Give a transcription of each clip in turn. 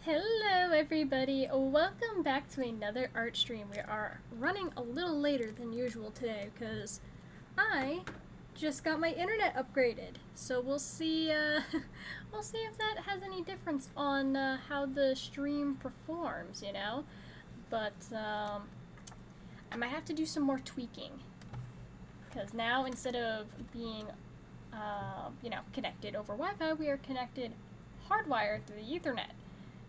Hello everybody, welcome back to another art stream. We are running a little later than usual today because I just got my internet upgraded. So we'll see we'll see if that has any difference on how the stream performs, you know? But I might have to do some more tweaking because now instead of being connected over Wi-Fi, we are connected hardwired through the Ethernet.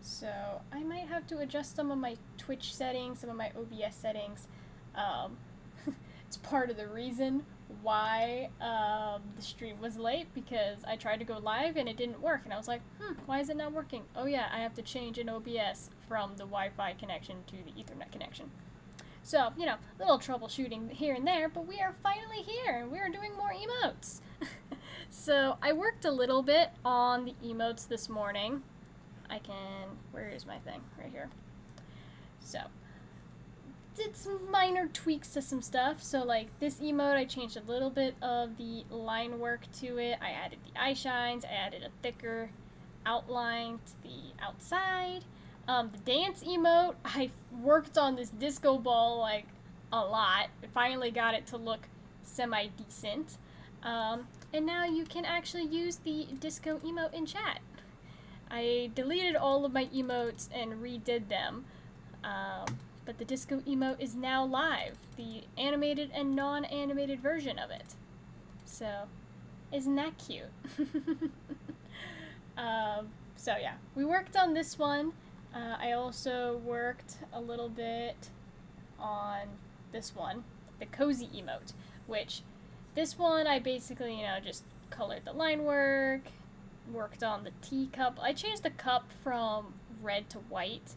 So I might have to adjust some of my Twitch settings, some of my OBS settings. It's part of the reason why the stream was late, because I tried to go live and it didn't work, and I was like, why is it not working? Oh yeah, I have to change an OBS from the Wi-Fi connection to the Ethernet connection. So, you know, a little troubleshooting here and there, but we are finally here and we are doing more emotes. So I worked a little bit on the emotes this morning. Where is my thing? Right here. So, did some minor tweaks to some stuff. So like this emote, I changed a little bit of the line work to it. I added the eye shines, I added a thicker outline to the outside. The dance emote, I worked on this disco ball like a lot. I finally got it to look semi-decent. And now you can actually use the disco emote in chat. I deleted all of my emotes and redid them, but the disco emote is now live, the animated and non-animated version of it. So, isn't that cute? So yeah, we worked on this one. I also worked a little bit on this one, the cozy emote, which this one I basically, just colored the line worked on the teacup. I changed the cup from red to white.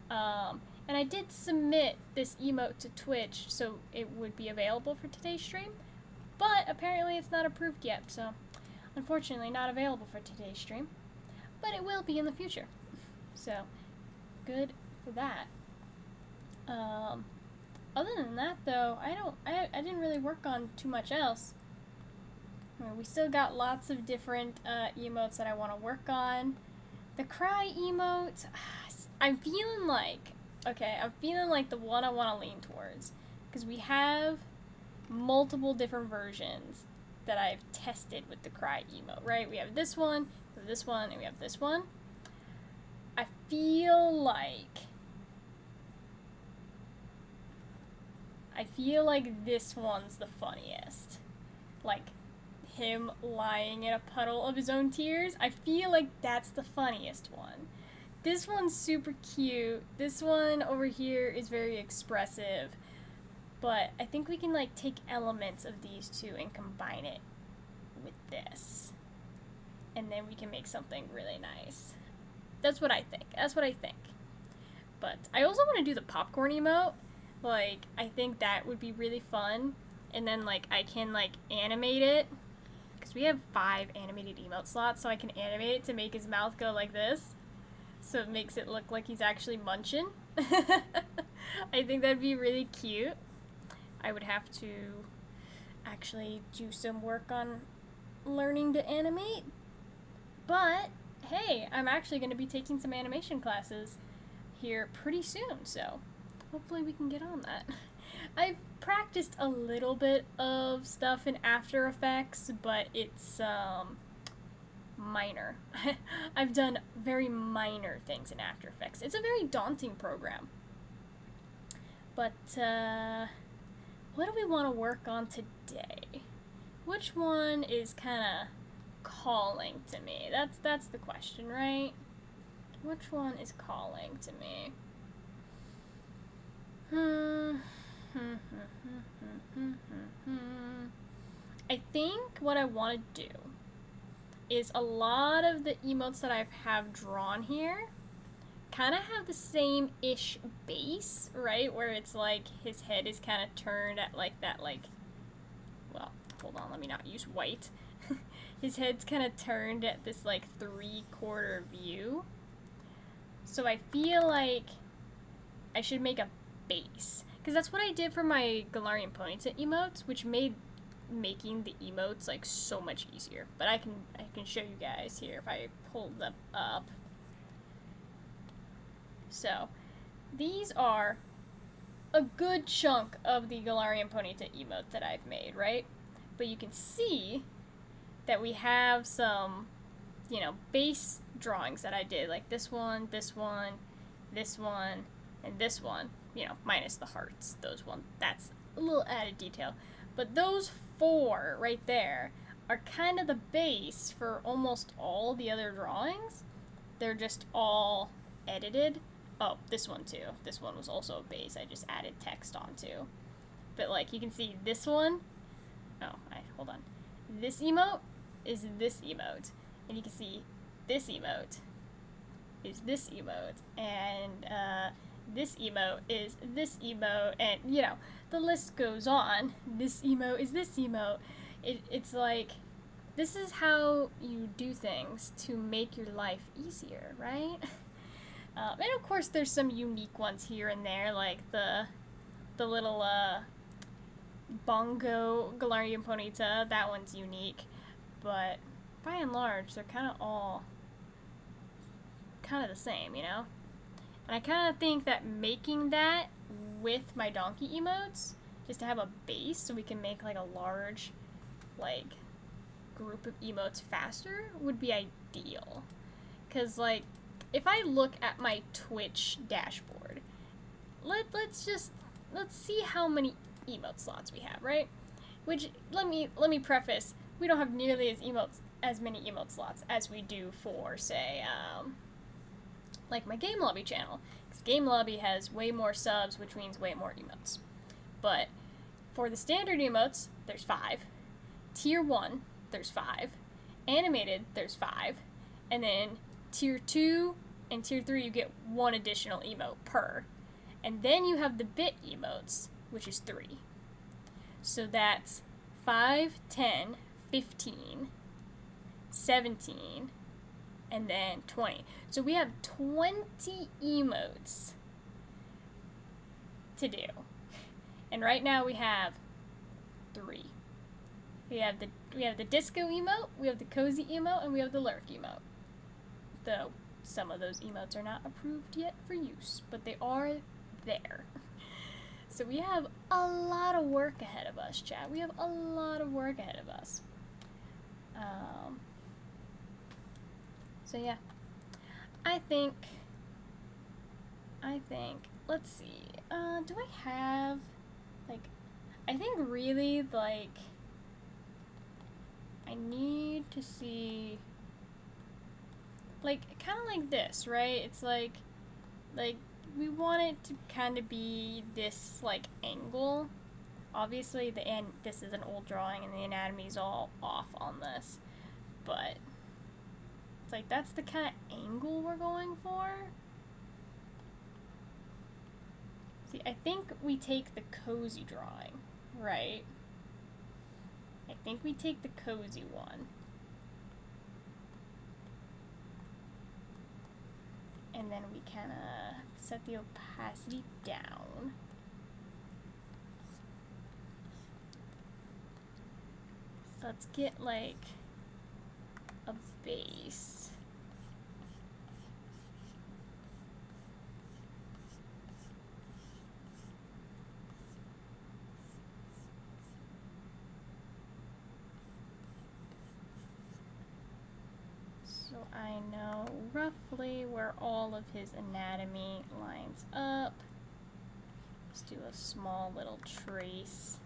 And I did submit this emote to Twitch so it would be available for today's stream, but apparently it's not approved yet, so unfortunately not available for today's stream, but it will be in the future. So, good for that. Other than that though, I didn't really work on too much else. We still got lots of different emotes that I want to work on. The cry emote, I'm feeling like the one I want to lean towards, because we have multiple different versions that I've tested with the cry emote, right? We have this one, and we have this one. I feel like this one's the funniest. Like, him lying in a puddle of his own tears, I feel like that's the funniest one. This one's super cute. This one over here is very expressive. But I think we can like take elements of these two and combine it with this. And then we can make something really nice. That's what I think. But I also want to do the popcorn emote. Like, I think that would be really fun. And then like I can like animate it. Because we have 5 animated emote slots, so I can animate it to make his mouth go like this. So it makes it look like he's actually munching. I think that'd be really cute. I would have to actually do some work on learning to animate. But, hey, I'm actually going to be taking some animation classes here pretty soon, so hopefully we can get on that. I've practiced a little bit of stuff in After Effects, but it's minor. I've done very minor things in After Effects. It's a very daunting program. But what do we want to work on today? Which one is kind of calling to me? That's the question, right? Which one is calling to me? I think what I want to do is a lot of the emotes that I have drawn here kind of have the same-ish base, right? Where it's like his head is kind of turned at like that, like, well, hold on, let me not use white. His head's kind of turned at this like 3/4 view. So I feel like I should make a base. Because that's what I did for my Galarian Ponyta emotes, which made making the emotes like so much easier. But I can show you guys here if I pull them up. So these are a good chunk of the Galarian Ponyta emote that I've made, right? But you can see that we have some, you know, base drawings that I did, like this one, this one, this one, and this one, you know, minus the hearts. Those one, that's a little added detail. But those 4 right there are kind of the base for almost all the other drawings. They're just all edited. Oh, this one too. This one was also a base. I just added text onto. But like you can see this one. Oh, hold on. This emote is this emote. And you can see this emote is this emote. And this emote is this emote. And, you know, the list goes on. This emote is this emote. It's like, this is how you do things to make your life easier, right? And of course there's some unique ones here and there, like the little bongo Galarian Ponyta. That one's unique. But by and large, they're kind of all kind of the same, you know? And I kind of think that making that with my donkey emotes, just to have a base so we can make like a large, like, group of emotes faster, would be ideal. Because, like, if I look at my Twitch dashboard, let's see how many emote slots we have, right? Which, let me preface, we don't have nearly as many emote slots as we do for, say, like my Game Lobby channel. Because Game Lobby has way more subs, which means way more emotes. But for the standard emotes, there's 5. Tier 1, there's 5. Animated, there's 5. And then Tier 2 and Tier 3, you get 1 additional emote per. And then you have the bit emotes, which is 3. So that's 5, 10, 15, 17, and then 20. So we have 20 emotes to do. And right now we have 3. We have the disco emote, we have the cozy emote, and we have the lurk emote. Though some of those emotes are not approved yet for use, but they are there. So we have a lot of work ahead of us, chat. We have a lot of work ahead of us. So yeah, I think, let's see, do I have, like, I think really, like, I need to see, like, kind of like this, right? It's like, we want it to kind of be this, like, angle. Obviously, this is an old drawing and the anatomy's all off on this, but it's like, that's the kind of angle we're going for. See, I think we take the cozy drawing, right? I think we take the cozy one. And then we kind of set the opacity down. So let's get like a base. So I know roughly where all of his anatomy lines up. Let's do a small little trace.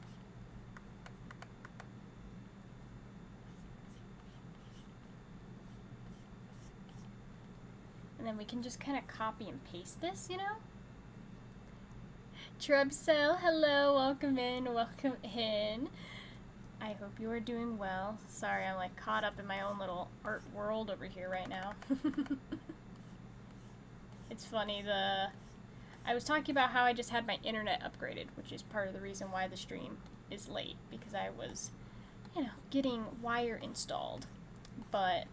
And then we can just kind of copy and paste this, you know? Trubcell, hello, welcome in, welcome in. I hope you are doing well. Sorry, I'm like caught up in my own little art world over here right now. It's funny, I was talking about how I just had my internet upgraded, which is part of the reason why the stream is late, because I was, you know, getting wire installed. But,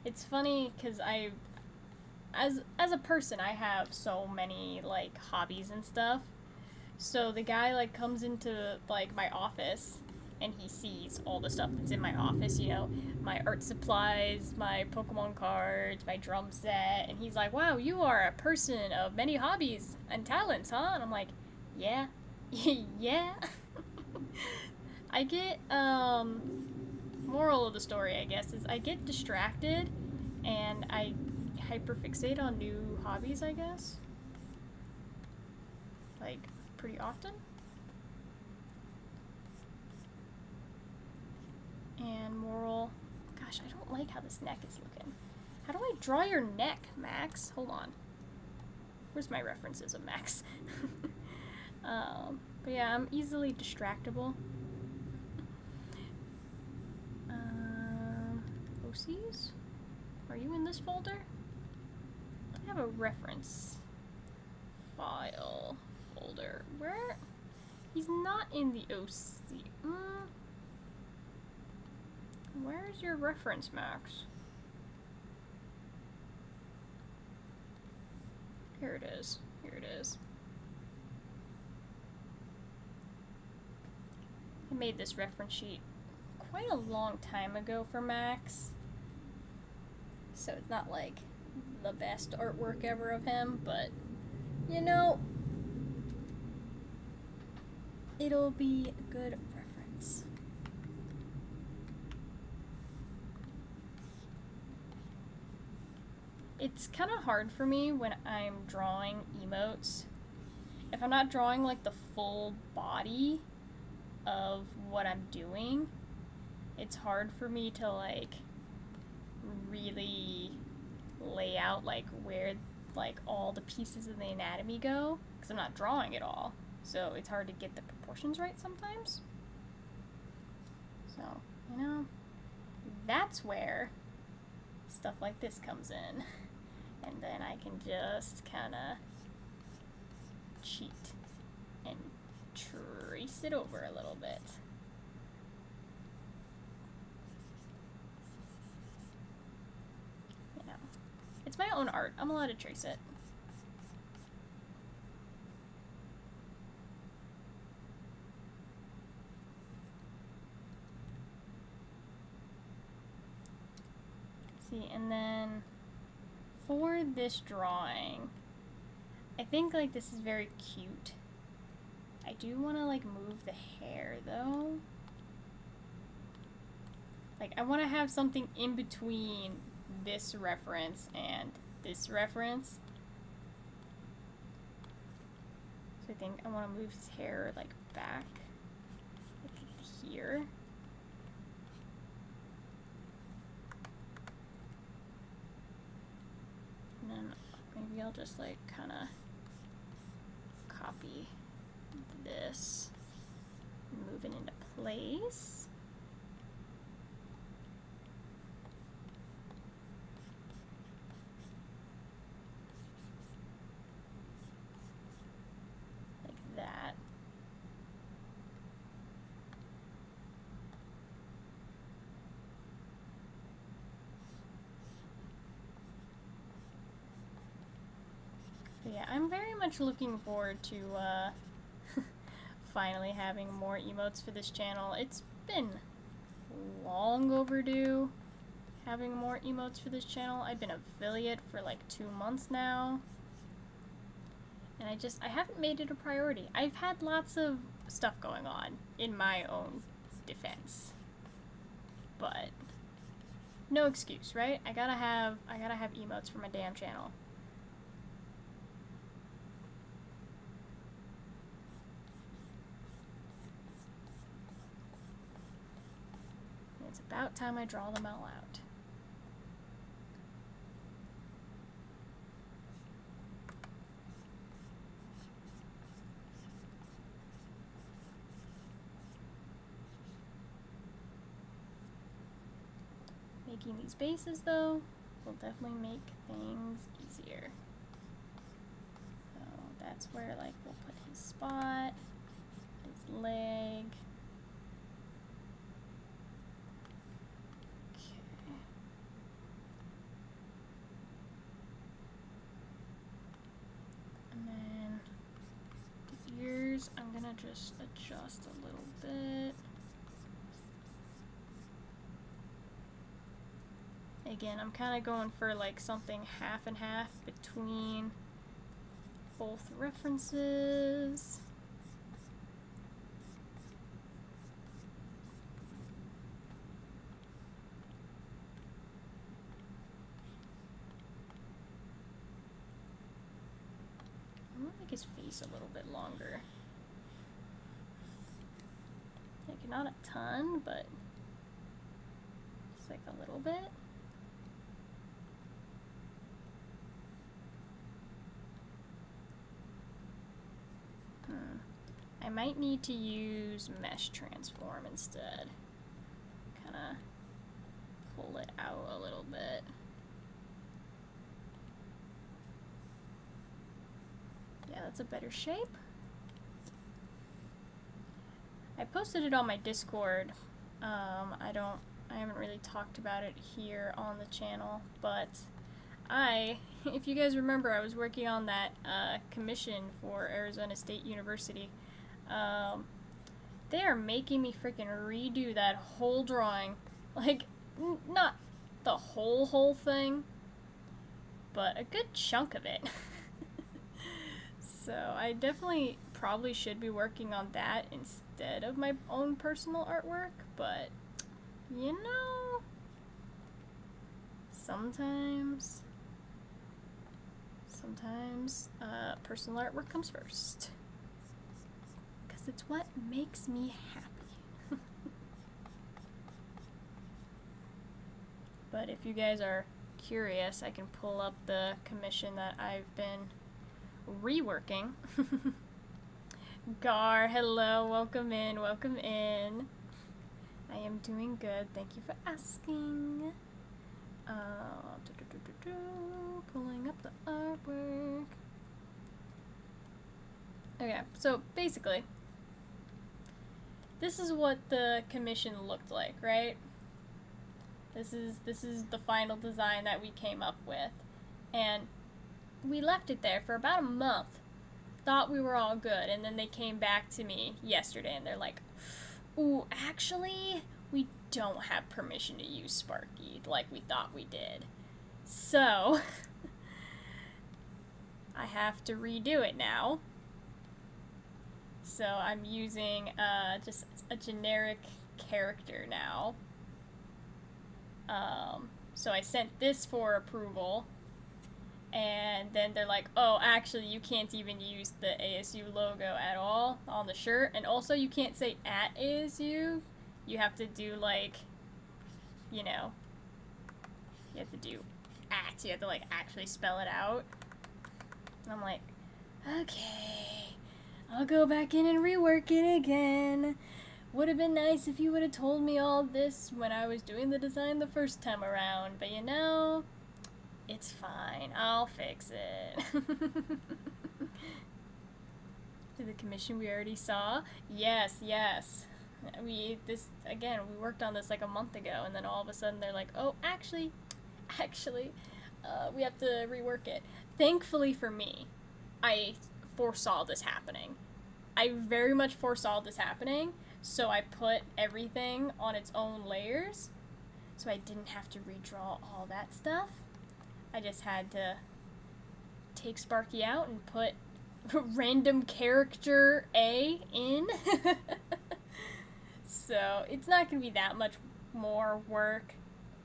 it's funny because as a person, I have so many, like, hobbies and stuff. So the guy, like, comes into, like, my office, and he sees all the stuff that's in my office, you know, my art supplies, my Pokemon cards, my drum set, and he's like, wow, you are a person of many hobbies and talents, huh? And I'm like, yeah. Yeah. I get, moral of the story, I guess, is I get distracted and I hyperfixate on new hobbies, I guess. Like, pretty often. And moral, gosh, I don't like how this neck is looking. How do I draw your neck, Max? Hold on. Where's my references of Max? But yeah, I'm easily distractible. OCs? Are you in this folder? I have a reference file folder. Where? He's not in the OC. Where's your reference, Max? Here it is. Here it is. I made this reference sheet quite a long time ago for Max, so it's not like the best artwork ever of him, but you know, it'll be a good reference. It's kind of hard for me when I'm drawing emotes. If I'm not drawing like the full body of what I'm doing, it's hard for me to like really lay out like where like all the pieces of the anatomy go, because I'm not drawing it all, so it's hard to get the proportions right sometimes. So, you know, that's where stuff like this comes in, and then I can just kind of cheat and trace it over a little bit. You know, it's my own art. I'm allowed to trace it. See, and then for this drawing, I think like this is very cute. I do want to like move the hair though. Like I want to have something in between this reference and this reference. So I think I want to move his hair like back like here. And then maybe I'll just like kind of copy this, move it into place. Like that. But yeah, I'm very much looking forward to finally having more emotes for this channel. It's been long overdue having more emotes for this channel. I've been affiliate for like 2 months now, and I haven't made it a priority. I've had lots of stuff going on in my own defense, but no excuse, right? I gotta have emotes for my damn channel. It's about time I draw them all out. Making these bases though will definitely make things easier. So that's where like we'll put his spot, his leg. I'm gonna just adjust a little bit. Again, I'm kind of going for like something half and half between both references. I'm gonna make his face a little bit longer. Like, not a ton, but just like a little bit. I might need to use mesh transform instead. Kind of pull it out a little bit. Yeah, that's a better shape. I posted it on my Discord. I haven't really talked about it here on the channel, but if you guys remember, I was working on that commission for Arizona State University. They are making me freaking redo that whole drawing. Like, not the whole thing, but a good chunk of it. So I definitely probably should be working on that instead of my own personal artwork, but you know, sometimes personal artwork comes first. Because it's what makes me happy. But if you guys are curious, I can pull up the commission that I've been reworking. Gar, hello, welcome in, welcome in. I am doing good, thank you for asking. Pulling up the artwork. Okay, so basically, this is what the commission looked like, right? This is the final design that we came up with, and we left it there for about a month. Thought we were all good, and then they came back to me yesterday, and they're like, "Ooh, actually, we don't have permission to use Sparky like we thought we did. So, I have to redo it now." So I'm using just a generic character now. So I sent this for approval, and then they're like, "Oh, actually, you can't even use the ASU logo at all on the shirt, and also you can't say at ASU. You have to do, like, you know, you have to do at. You have to, like, actually spell it out." And I'm like, okay, I'll go back in and rework it again. Would have been nice if you would have told me all this when I was doing the design the first time around, but you know, it's fine. I'll fix it. To the commission we already saw? Yes. We worked on this like a month ago, and then all of a sudden they're like, "Oh, actually, we have to rework it." Thankfully for me, I foresaw this happening. I very much foresaw this happening, so I put everything on its own layers, so I didn't have to redraw all that stuff. I just had to take Sparky out and put random character A in. So it's not going to be that much more work.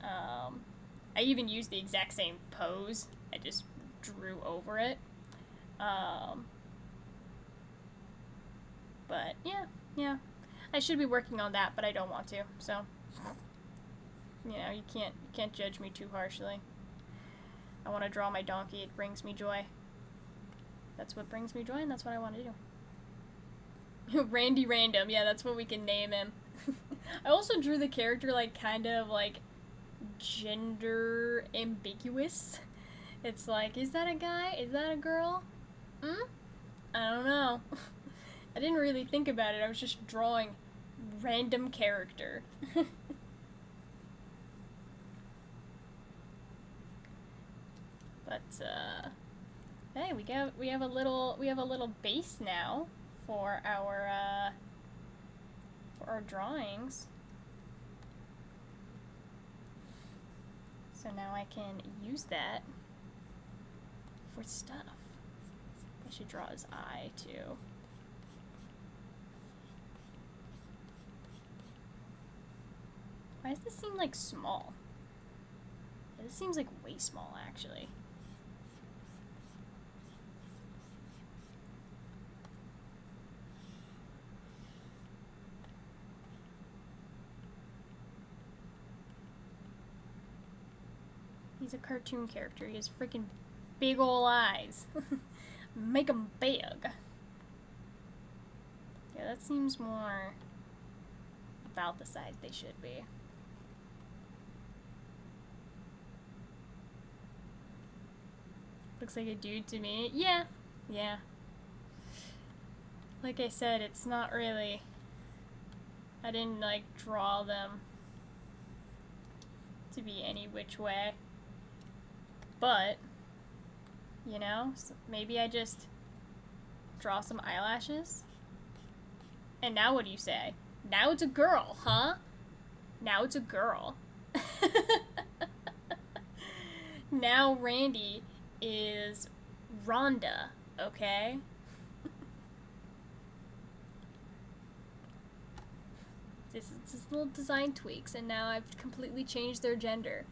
I even used the exact same pose. I just drew over it. But yeah. I should be working on that, but I don't want to. So, you know, you can't judge me too harshly. I want to draw my donkey. It brings me joy. That's what brings me joy, and that's what I want to do. Randy Random. Yeah, that's what we can name him. I also drew the character, like, kind of, like, gender ambiguous. It's like, is that a guy? Is that a girl? I don't know. I didn't really think about it. I was just drawing random character. But hey, we have a little base now for our drawings. So So now I can use that for stuff. I should draw his eye too. Why does this seem like small? Yeah, this seems like way small actually. He's a cartoon character. He has freaking big ol' eyes. Make him big. Yeah, that seems more about the size they should be. Looks like a dude to me. Yeah. Yeah. Like I said, it's not really... I didn't, like, draw them to be any which way. But, you know, so maybe I just draw some eyelashes. And now what do you say? Now it's a girl, huh? Now it's a girl. Now Randy is Rhonda, okay? This is just little design tweaks, and now I've completely changed their gender.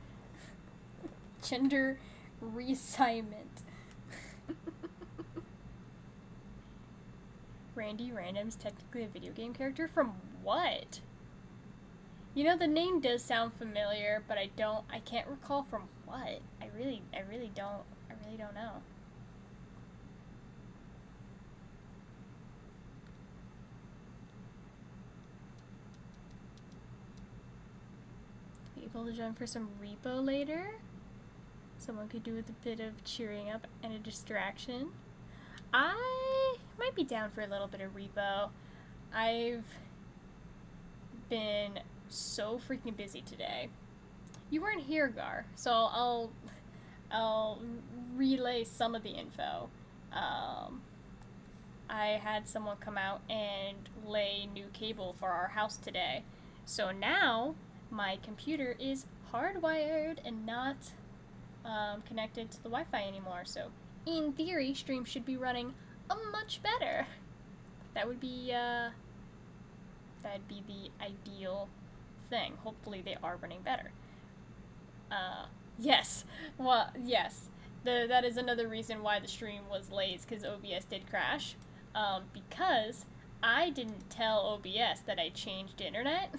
Gender reassignment. Randy Random's technically a video game character? From what? You know, the name does sound familiar, but I can't recall from what. I really don't know. Be able to join for some repo later? Someone could do with a bit of cheering up and a distraction. I might be down for a little bit of repo. I've been so freaking busy today. You weren't here, Gar, so I'll relay some of the info. I had someone come out and lay new cable for our house today. So now my computer is hardwired and not connected to the Wi-Fi anymore. So in theory, stream should be running much better. That would be that'd be the ideal thing. Hopefully they are running better. Yes. Well, yes. That is another reason why the stream was late, because OBS did crash. Because I didn't tell OBS that I changed internet,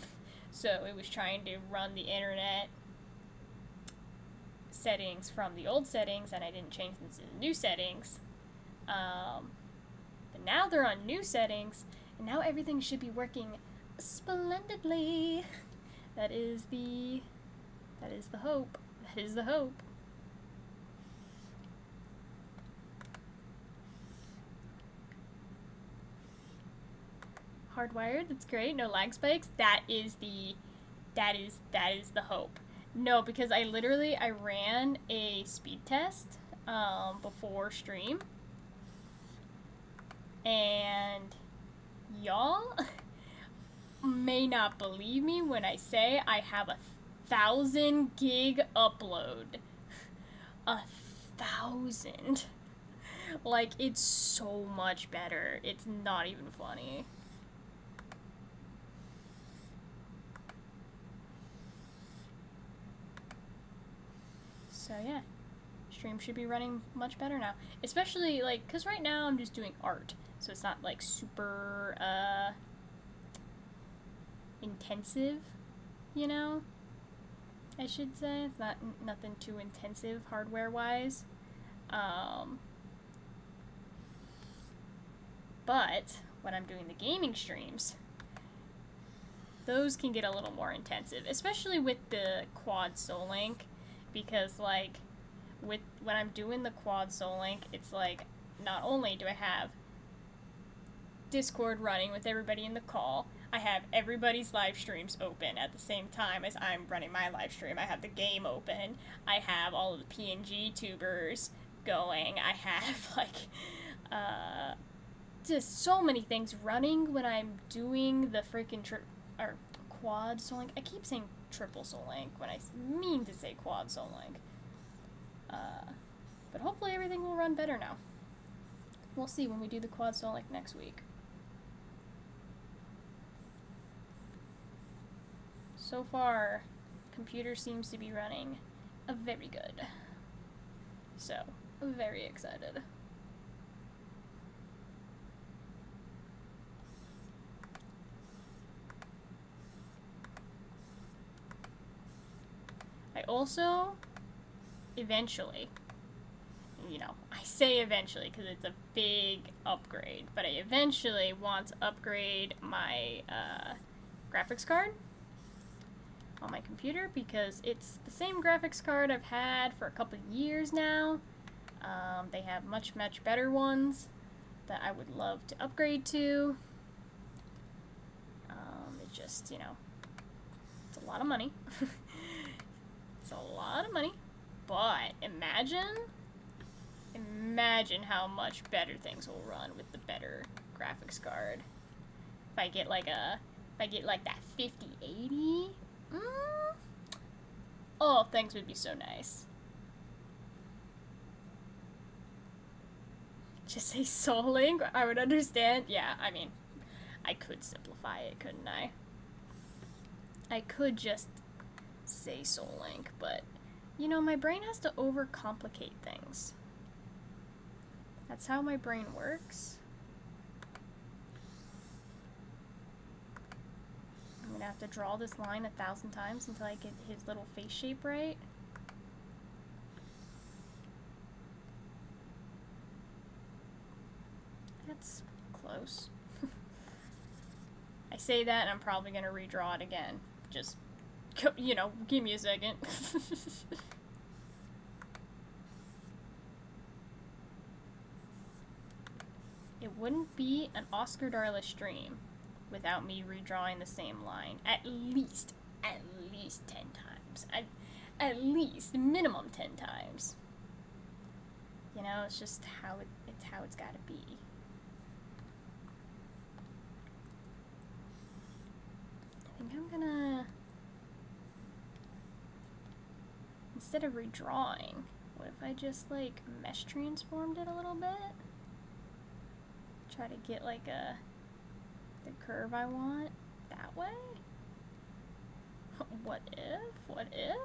so it was trying to run the internet settings from the old settings, and I didn't change them to the new settings. But now they're on new settings, and now everything should be working splendidly. That is the hope. That is the hope. Hardwired, that's great. No lag spikes. That is the hope. No, because I ran a speed test before stream, and y'all may not believe me when I say I have 1,000 gig upload. 1,000. Like, it's so much better. It's not even funny. So yeah, stream should be running much better now. Especially, like, because right now I'm just doing art. So it's not, like, super, intensive, you know? I should say. It's not nothing too intensive hardware-wise. But when I'm doing the gaming streams, those can get a little more intensive, especially with the quad Soul Link, because, like, when I'm doing the quad Soul Link, it's like, not only do I have Discord running with everybody in the call, I have everybody's live streams open at the same time as I'm running my live stream. I have the game open. I have all of the PNG tubers going. I have, like, just so many things running when I'm doing the freaking quad Soul Link. I keep saying triple Soul Link when I mean to say quad Soul Link. But hopefully everything will run better now. We'll see when we do the quad Soul Link next week. So far, computer seems to be running very good. So, I'm very excited. I also, eventually, I say eventually because it's a big upgrade, but I eventually want to upgrade my graphics card on my computer because it's the same graphics card I've had for a couple of years now. They have much better ones that I would love to upgrade to. It just, it's a lot of money. It's a lot of money, but imagine how much better things will run with the better graphics card. If I get like that 5080, oh, things would be so nice. Just say Soul Link, I would understand. Yeah, I mean, I could simplify it, couldn't I? I could just say Soul Link, but my brain has to overcomplicate things. That's how my brain works. I'm gonna have to draw this line 1,000 times until I get his little face shape right. That's close. I say that and I'm probably gonna redraw it again. Just, give me a second. It wouldn't be an Oscar Darla stream without me redrawing the same line at least 10 times. At least minimum 10 times. It's just how it's gotta be. I think I'm gonna, instead of redrawing, what if I just mesh transformed it a little bit? Try to get the curve I want that way? What if?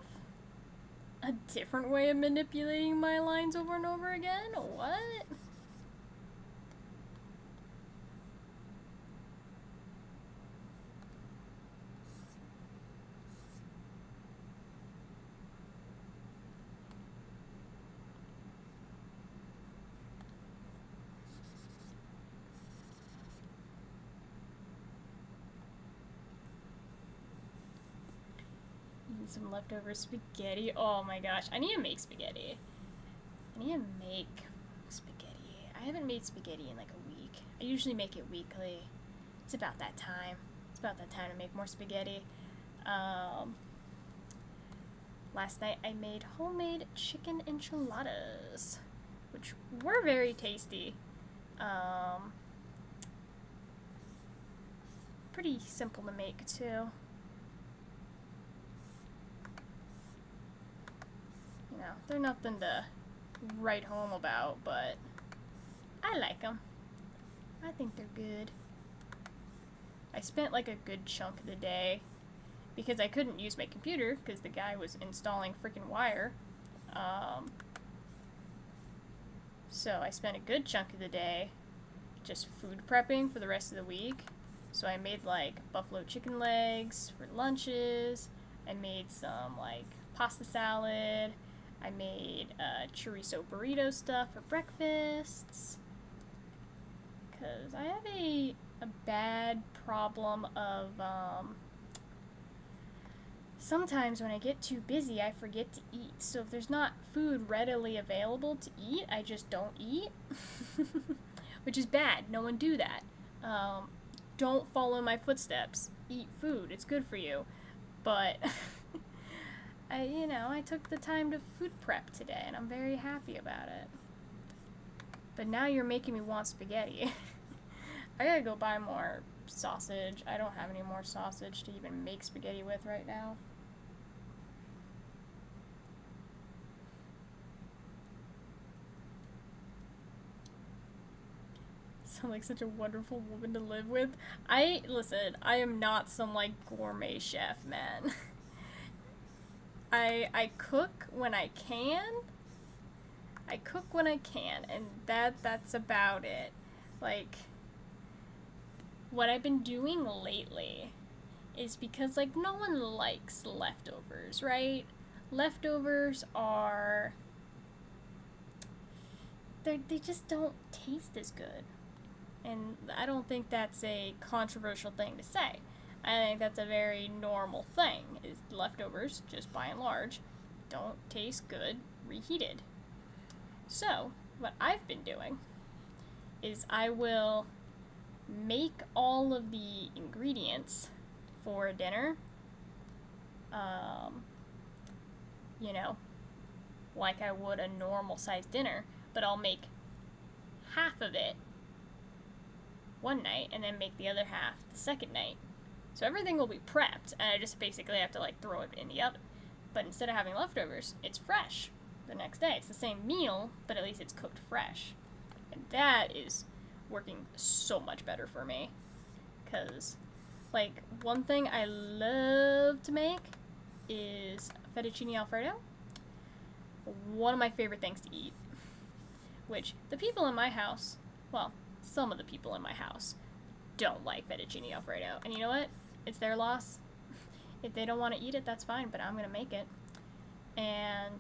A different way of manipulating my lines over and over again? What? Some leftover spaghetti. Oh my gosh, I need to make spaghetti. I haven't made spaghetti in a week. I usually make it weekly. It's about that time. To make more spaghetti. Last night I made homemade chicken enchiladas, which were very tasty. Pretty simple to make too. They're nothing to write home about, but I like them. I think they're good. I spent a good chunk of the day because I couldn't use my computer because the guy was installing freaking wire. So I spent a good chunk of the day just food prepping for the rest of the week. So I made buffalo chicken legs for lunches. I made some pasta salad. I made chorizo burrito stuff for breakfasts. Because I have a bad problem of, sometimes when I get too busy, I forget to eat. So if there's not food readily available to eat, I just don't eat. Which is bad. No one do that. Don't follow in my footsteps. Eat food. It's good for you. But I took the time to food prep today, and I'm very happy about it. But now you're making me want spaghetti. I gotta go buy more sausage. I don't have any more sausage to even make spaghetti with right now. Sound like such a wonderful woman to live with. Listen, I am not some like gourmet chef, man. I cook when I can. I cook when I can, and that's about it. Like, what I've been doing lately is because, like, no one likes leftovers, right? Leftovers are... they just don't taste as good. And I don't think that's a controversial thing to say. I think that's a very normal thing, is leftovers, just by and large, don't taste good reheated. So, what I've been doing is I will make all of the ingredients for dinner, you know, like I would a normal sized dinner, but I'll make half of it one night and then make the other half the second night. So everything will be prepped, and I just basically have to like throw it in the oven. But instead of having leftovers, it's fresh the next day. It's the same meal, but at least it's cooked fresh. And that is working so much better for me. Because, like, one thing I love to make is fettuccine alfredo. One of my favorite things to eat. Which, the people in my house, well, some of the people in my house, don't like fettuccine alfredo. And you know what? It's their loss. If they don't want to eat it, that's fine, but I'm going to make it. And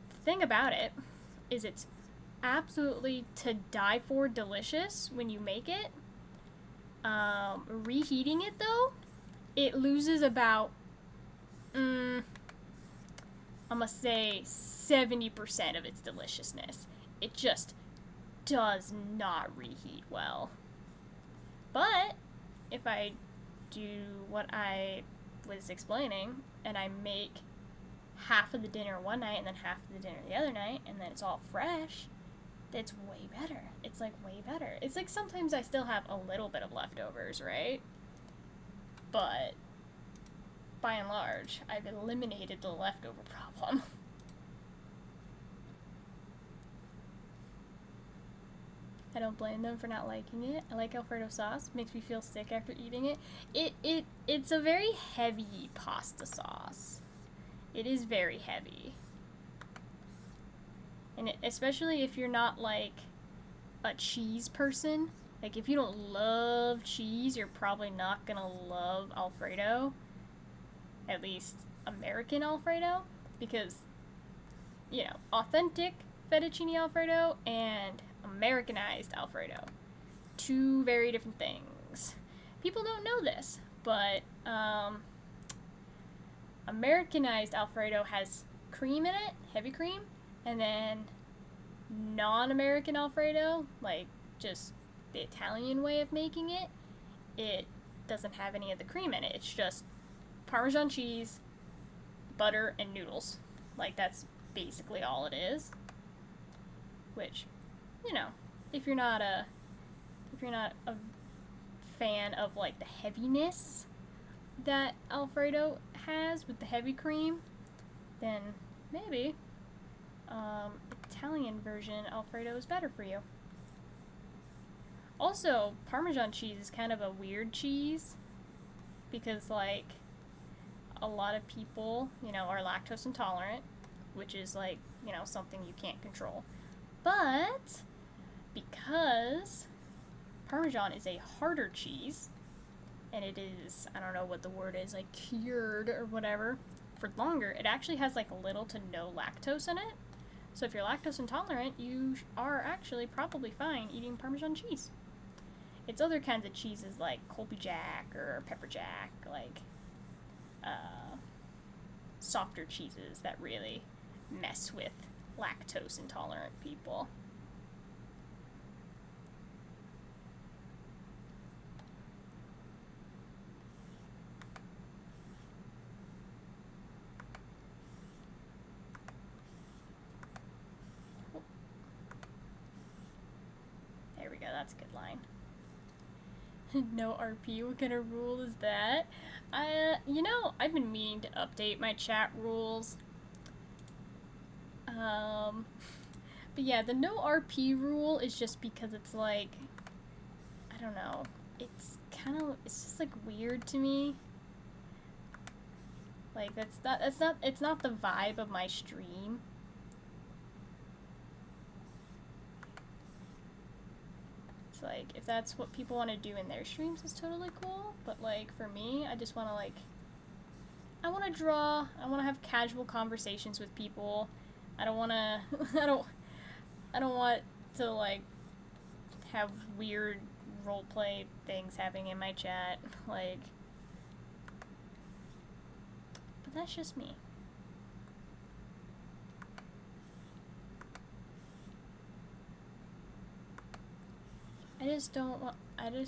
the thing about it is it's absolutely to die for delicious when you make it. Reheating it, though, it loses about, I'm going to say 70% of its deliciousness. It just does not reheat well. But if I do what I was explaining, and I make half of the dinner one night and then half of the dinner the other night, and then it's all fresh, it's way better. It's like way better. It's like sometimes I still have a little bit of leftovers, right? But by and large, I've eliminated the leftover problem. I don't blame them for not liking it. I like Alfredo sauce. Makes me feel sick after eating it. It's a very heavy pasta sauce. It is very heavy. And especially if you're not like a cheese person. Like if you don't love cheese, you're probably not gonna love Alfredo. At least American Alfredo. Because, you know, authentic fettuccine Alfredo and Americanized Alfredo. Two very different things. People don't know this, but Americanized Alfredo has cream in it, heavy cream, and then non-American Alfredo, like just the Italian way of making it, it doesn't have any of the cream in it. It's just Parmesan cheese, butter, and noodles. Like that's basically all it is. Which, you know, if you're not a fan of like the heaviness that Alfredo has with the heavy cream, then maybe Italian version Alfredo is better for you. Also, Parmesan cheese is kind of a weird cheese because like a lot of people, you know, are lactose intolerant, which is like, you know, something you can't control. But because Parmesan is a harder cheese, and it is, I don't know what the word is, like cured or whatever, for longer, it actually has like little to no lactose in it. So if you're lactose intolerant, you are actually probably fine eating Parmesan cheese. It's other kinds of cheeses like Colby Jack or Pepper Jack, like softer cheeses that really mess with lactose intolerant people. There we go, that's a good line. No RP, what kind of rule is that? I've been meaning to update my chat rules. But yeah, the no RP rule is just because it's like, I don't know, it's just like weird to me. Like, it's not the vibe of my stream. It's like, if that's what people want to do in their streams, it's totally cool. But like, for me, I just want to like, I want to draw, I want to have casual conversations with people. I don't want to, I don't want to like, have weird roleplay things happening in my chat. Like, but that's just me. I just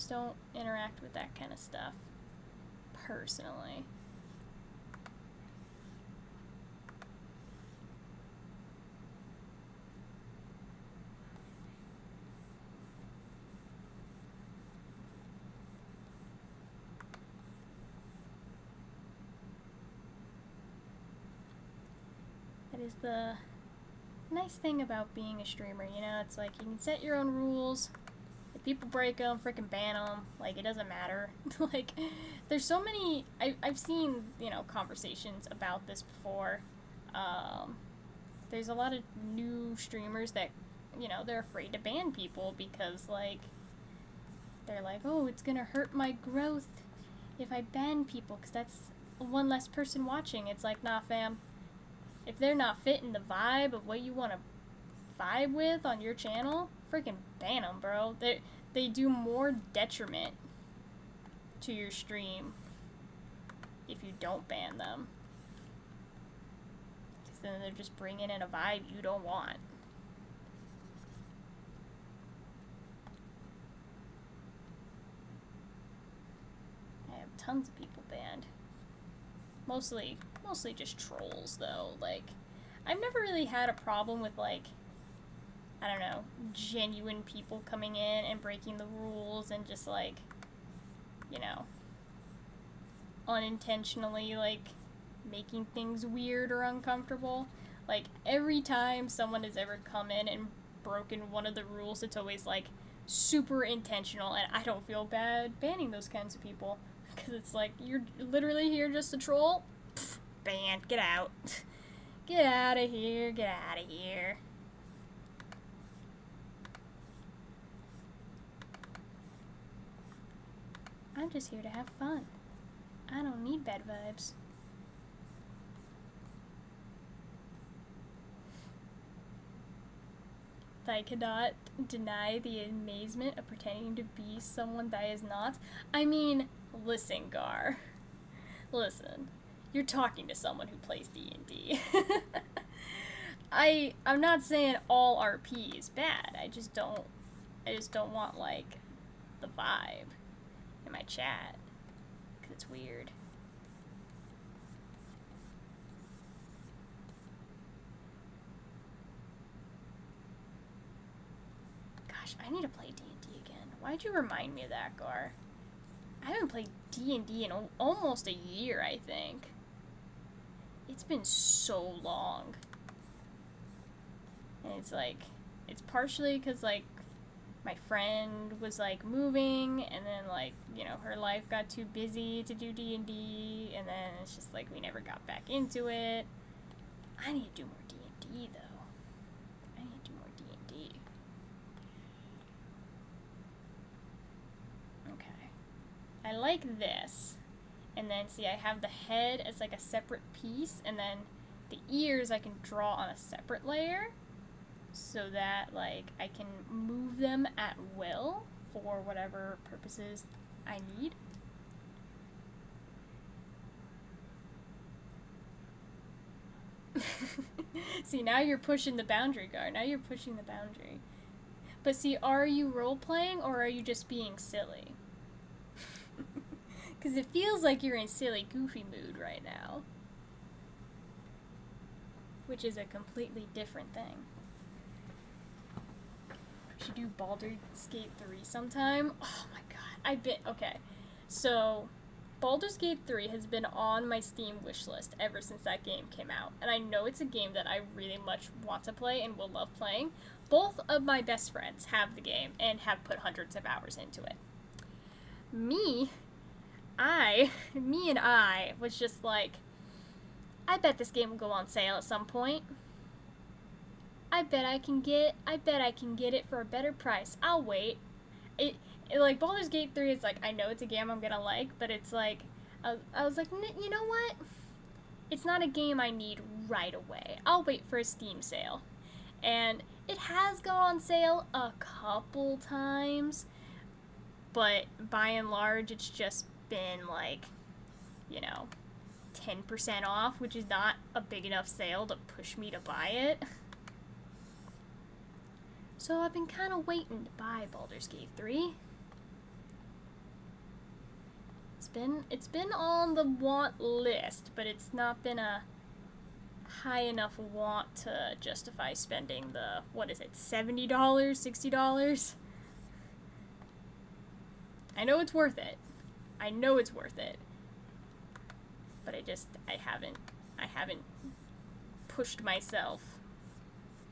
don't interact with that kind of stuff, personally. That is the nice thing about being a streamer, you know? It's like, you can set your own rules. If people break them, freaking ban them. Like, it doesn't matter. Like, there's so many... I've seen, you know, conversations about this before. There's a lot of new streamers that, you know, they're afraid to ban people because, like, they're like, oh, it's gonna hurt my growth if I ban people, because that's one less person watching. It's like, nah, fam. If they're not fitting the vibe of what you want to vibe with on your channel, freaking ban them, bro. They do more detriment to your stream if you don't ban them. Because then they're just bringing in a vibe you don't want. I have tons of people banned. Mostly just trolls, though. Like, I've never really had a problem with, like, I don't know, genuine people coming in and breaking the rules and just, like, you know, unintentionally, like, making things weird or uncomfortable. Like, every time someone has ever come in and broken one of the rules, it's always, like, super intentional, and I don't feel bad banning those kinds of people. Because it's like, you're literally here just to troll? Pfft, banned. Get out. Get out of here. Get out of here. I'm just here to have fun. I don't need bad vibes. I cannot deny the amazement of pretending to be someone that is not. I mean, listen, Gar. Listen. You're talking to someone who plays D&D. I'm not saying all RP is bad. I just don't want, like, the vibe in my chat. Because it's weird. Gosh, I need to play D&D again. Why'd you remind me of that, Gar? I haven't played D&D in almost a year, I think. It's been so long. And it's like, it's partially because, like, my friend was, like, moving, and then, like, you know, her life got too busy to do D&D, and then it's just, like, we never got back into it. I need to do more D&D, though. I need to do more D&D. Okay. I like this. And then, see, I have the head as, like, a separate piece, and then the ears I can draw on a separate layer, so that, like, I can move them at will for whatever purposes I need. See, now you're pushing the boundary, Gar. Now you're pushing the boundary. But see, are you role-playing, or are you just being silly? Because it feels like you're in silly, goofy mood right now. Which is a completely different thing. We should do Baldur's Gate 3 sometime. Oh my god. I've been okay. So, Baldur's Gate 3 has been on my Steam wishlist ever since that game came out, and I know it's a game that I really much want to play and will love playing. Both of my best friends have the game and have put hundreds of hours into it. Me, me and I was just like, I bet this game will go on sale at some point. I bet I can get it for a better price. I'll wait. It like Baldur's Gate 3 is like, I know it's a game I'm gonna like, but it's like, I was like, you know what? It's not a game I need right away. I'll wait for a Steam sale. And it has gone on sale a couple times, but by and large, it's just been like, 10% off, which is not a big enough sale to push me to buy it. So I've been kind of waiting to buy Baldur's Gate 3. It's been on the want list, but it's not been a high enough want to justify spending the, what is it, $70, $60? I know it's worth it. But I haven't pushed myself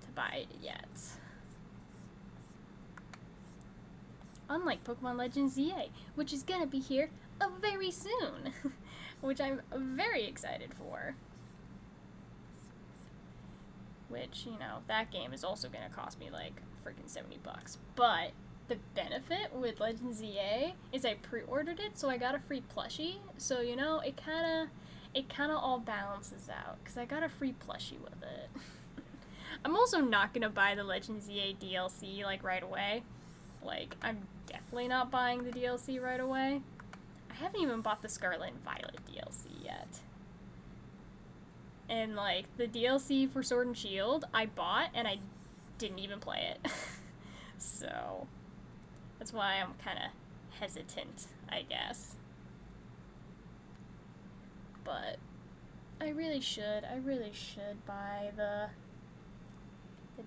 to buy it yet. Unlike Pokemon Legends ZA, which is gonna be here very soon, which I'm very excited for. Which, that game is also gonna cost me like freaking $70. But the benefit with Legends ZA is I pre-ordered it, so I got a free plushie. So, it kinda all balances out, because I got a free plushie with it. I'm also not gonna buy the Legends ZA DLC, like, right away. Like, I'm definitely not buying the DLC right away. I haven't even bought the Scarlet and Violet DLC yet. And, like, the DLC for Sword and Shield, I bought, and I didn't even play it. So, that's why I'm kind of hesitant, I guess. But I really should buy the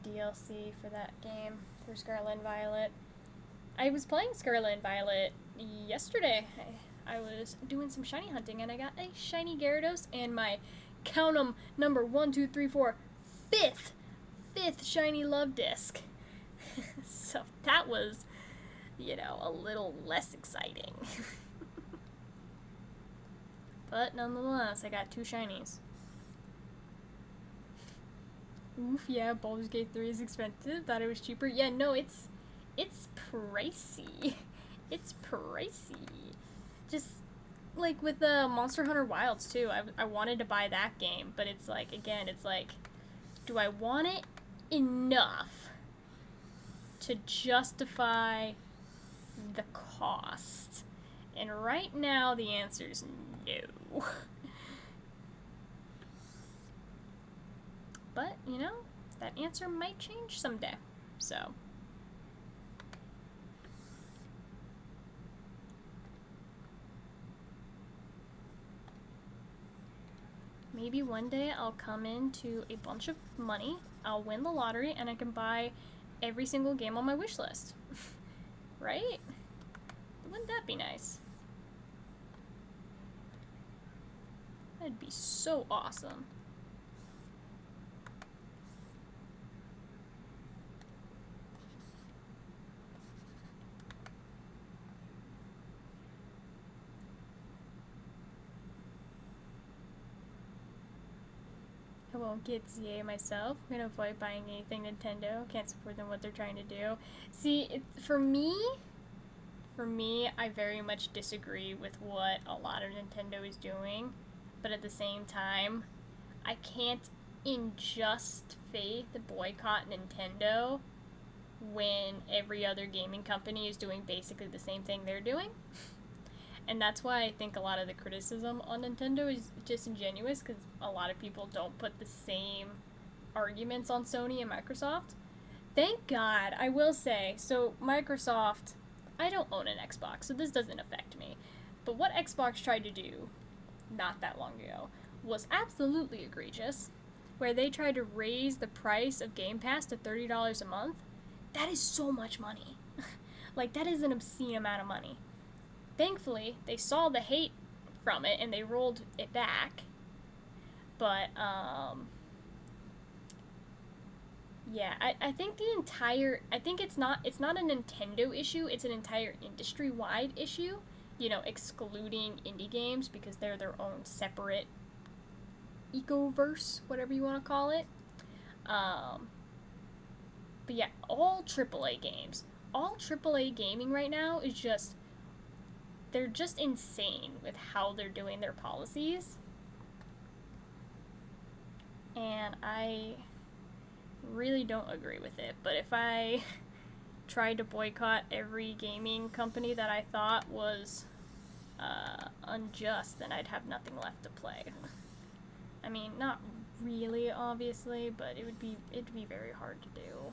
DLC for that game, for Scarlet and Violet. I was playing Scarlet and Violet yesterday. I was doing some shiny hunting, and I got a shiny Gyarados and my, count 'em, number 1, 2, 3, 4, fifth shiny Love Disc. So that was, a little less exciting. But nonetheless, I got 2 shinies. Oof, yeah, Baldur's Gate 3 is expensive. Thought it was cheaper. Yeah, no, it's pricey. It's pricey. Just like with the Monster Hunter Wilds too. I wanted to buy that game, but it's like, again, do I want it enough to justify the cost? And right now the answer is no. But, that answer might change someday. So, maybe one day I'll come into a bunch of money, I'll win the lottery, and I can buy every single game on my wish list. Right? Wouldn't that be nice? That'd be so awesome. I won't get ZA myself. I'm gonna avoid buying anything Nintendo. Can't support them what they're trying to do. See, for me, I very much disagree with what a lot of Nintendo is doing. But at the same time, I can't in just faith boycott Nintendo when every other gaming company is doing basically the same thing they're doing. And that's why I think a lot of the criticism on Nintendo is disingenuous, because a lot of people don't put the same arguments on Sony and Microsoft. Thank God, I will say. So Microsoft, I don't own an Xbox, so this doesn't affect me. But what Xbox tried to do not that long ago was absolutely egregious, where they tried to raise the price of Game Pass to $30 a month. That is so much money. Like, that is an obscene amount of money. thankfully, they saw the hate from it and they rolled it back. But, yeah, I think I think it's not a Nintendo issue, it's an entire industry-wide issue, you know, excluding indie games because they're their own separate ecoverse, whatever you want to call it. Um, but yeah, all AAA gaming right now is just, they're just insane with how they're doing their policies. And I really don't agree with it. But if I tried to boycott every gaming company that I thought was unjust, then I'd have nothing left to play. I mean, not really, obviously, but it'd be very hard to do.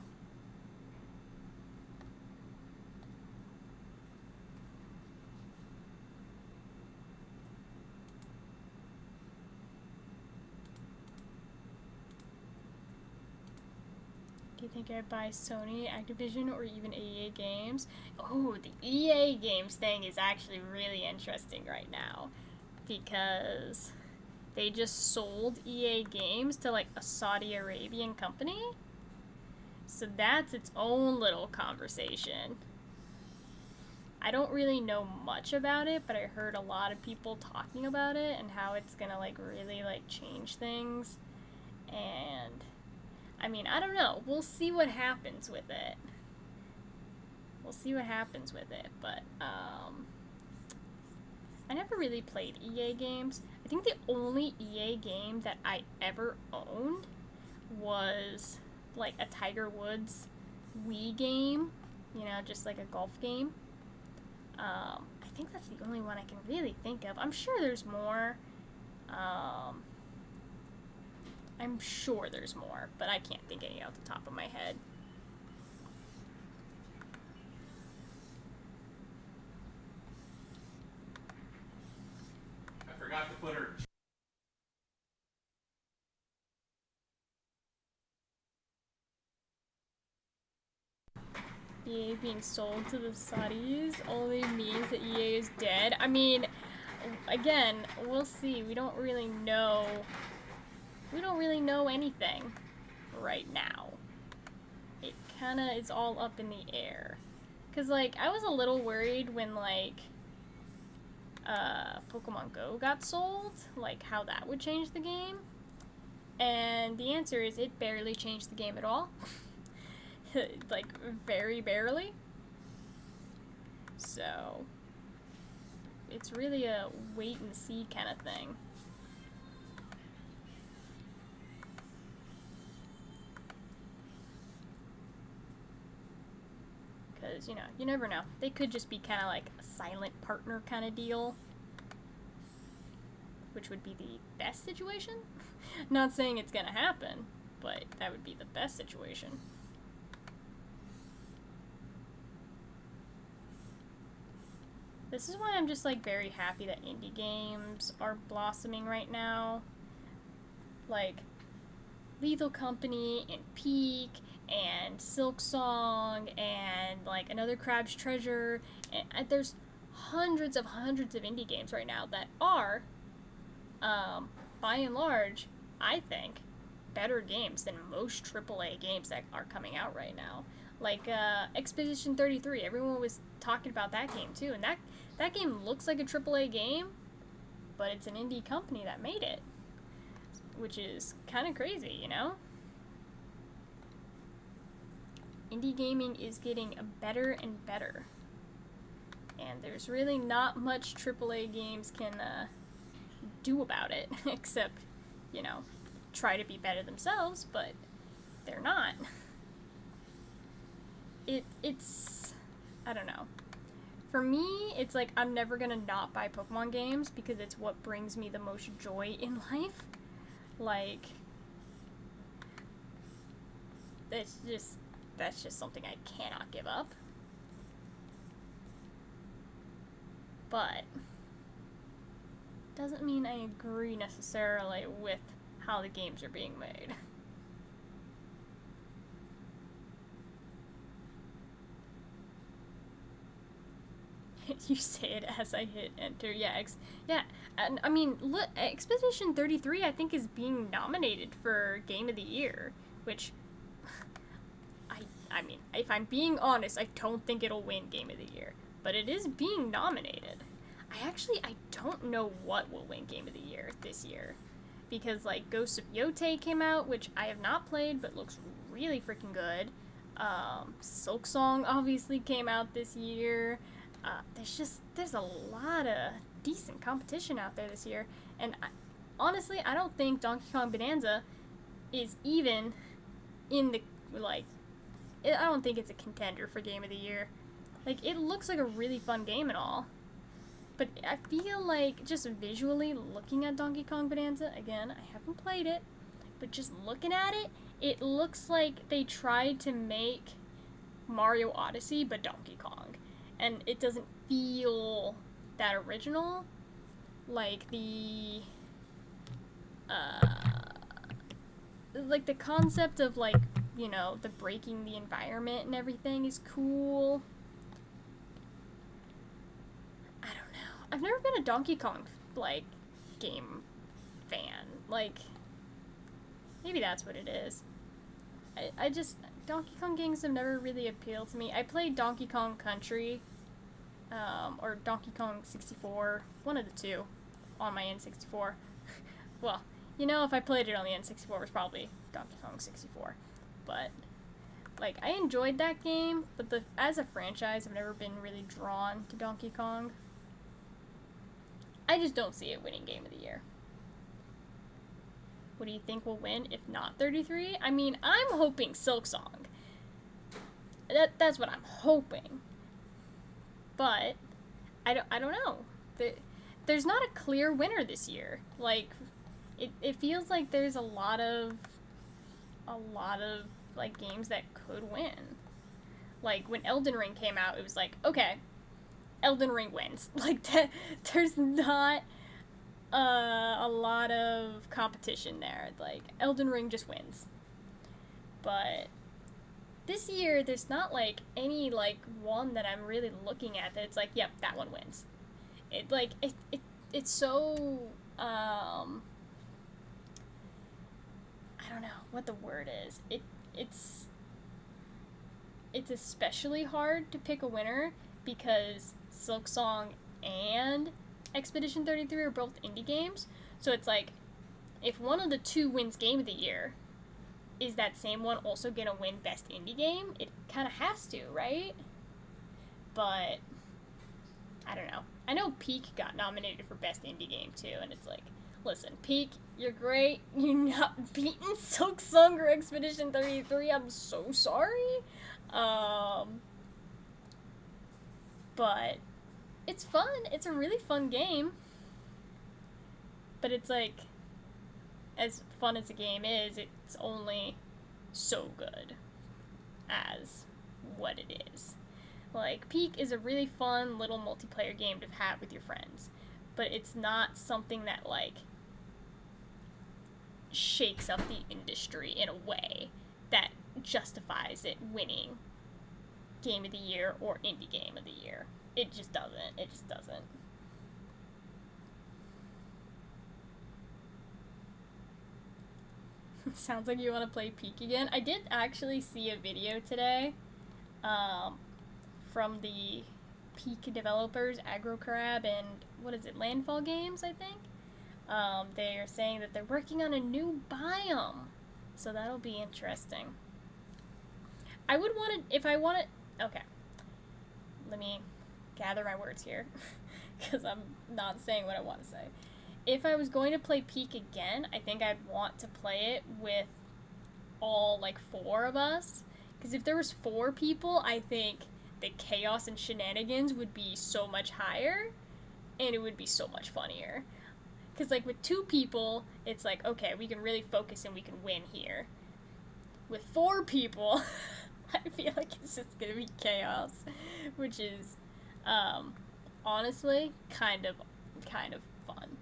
Do you think I'd buy Sony, Activision, or even EA Games? Oh, the EA Games thing is actually really interesting right now because they just sold EA Games to like a Saudi Arabian company. So that's its own little conversation. I don't really know much about it, but I heard a lot of people talking about it and how it's gonna like really like change things. And I mean, I don't know. We'll see what happens with it. But I never really played EA games. I think the only EA game that I ever owned was like a Tiger Woods Wii game, you know, just like a golf game. I think that's the only one I can really think of. I'm sure there's more. I'm sure there's more, but I can't think any off the top of my head. I forgot to put her. EA being sold to the Saudis only means that EA is dead. I mean, again, we'll see. We don't really know anything right now. It kind of is all up in the air. Cause like I was a little worried when like Pokemon Go got sold, like how that would change the game. And the answer is it barely changed the game at all. Like very barely. So it's really a wait and see kind of thing. Because, you know, you never know. They could just be kind of like a silent partner kind of deal, which would be the best situation. Not saying it's gonna happen, but that would be the best situation. This is why I'm just like very happy that indie games are blossoming right now. Like Lethal Company and Peak and Silk Song and like Another Crab's Treasure, and there's hundreds of indie games right now that are, by and large, I think, better games than most AAA games that are coming out right now. Like Expedition 33, everyone was talking about that game too, and that game looks like a AAA game, but it's an indie company that made it, which is kind of crazy, you know? Indie gaming is getting better and better. And there's really not much AAA games can do about it, except, you know, try to be better themselves, but they're not. It's, I don't know. For me, it's like I'm never gonna not buy Pokemon games because it's what brings me the most joy in life. Like, that's just something I cannot give up. But doesn't mean I agree necessarily with how the games are being made. You say it as I hit enter. Yeah, yeah. And I mean, look, Expedition 33 I think is being nominated for Game of the Year, which I mean, if I'm being honest, I don't think it'll win Game of the Year, but it is being nominated. I don't know what will win Game of the Year this year, because like Ghost of Yote came out, which I have not played but looks really freaking good. Silk Song obviously came out this year. There's a lot of decent competition out there this year, and honestly, I don't think Donkey Kong Bonanza is even in the like. I don't think it's a contender for Game of the Year. Like, it looks like a really fun game and all, but I feel like just visually looking at Donkey Kong Bonanza, again, I haven't played it, but just looking at it, it looks like they tried to make Mario Odyssey but Donkey Kong, and it doesn't feel that original. Like the concept of like, you know, the breaking the environment and everything is cool. I don't know. I've never been a Donkey Kong like game fan. Like, maybe that's what it is. I just, Donkey Kong games have never really appealed to me. I played Donkey Kong Country, or Donkey Kong 64, one of the two, on my N64. Well, you know, if I played it on the N64, it was probably Donkey Kong 64. But, like, I enjoyed that game, but as a franchise, I've never been really drawn to Donkey Kong. I just don't see it winning Game of the Year. What do you think will win if not 33? I mean, I'm hoping Silk Song. That's what I'm hoping. But I don't know. There's not a clear winner this year. Like, it feels like there's a lot of like games that could win. Like when Elden Ring came out, it was like, okay, Elden Ring wins. Like there's not a lot of competition there. Like, Elden Ring just wins. But this year, there's not, like, any, like, one that I'm really looking at that it's like, yep, that one wins. It's so, I don't know what the word is. It's especially hard to pick a winner because Silk Song and Expedition 33 are both indie games, so it's like, if one of the two wins Game of the Year, is that same one also gonna win Best Indie Game? It kind of has to, right? But I don't know. I know Peak got nominated for Best Indie Game too, and it's like, listen, Peak, you're great. You're not beating Silk Song or Expedition 33. I'm so sorry. But it's fun. It's a really fun game. But it's like, as fun as the game is, it's only so good as what it is. Like, Peak is a really fun little multiplayer game to have with your friends. But it's not something that, like, shakes up the industry in a way that justifies it winning Game of the Year or Indie Game of the Year. It just doesn't. It just doesn't. Sounds like you want to play Peak again. I did actually see a video today from the Peak developers, AgroCrab and, what is it, Landfall Games, I think? They are saying that they're working on a new biome. So that'll be interesting. I would want to, if I want to, okay. Let me gather my words here, because I'm not saying what I want to say. If I was going to play Peak again, I think I'd want to play it with all, like, 4 of us. Because if there was 4 people, I think the chaos and shenanigans would be so much higher, and it would be so much funnier. Because, like, with 2 people, it's like, okay, we can really focus and we can win here. With 4 people, I feel like it's just gonna be chaos, which is, honestly, kind of fun.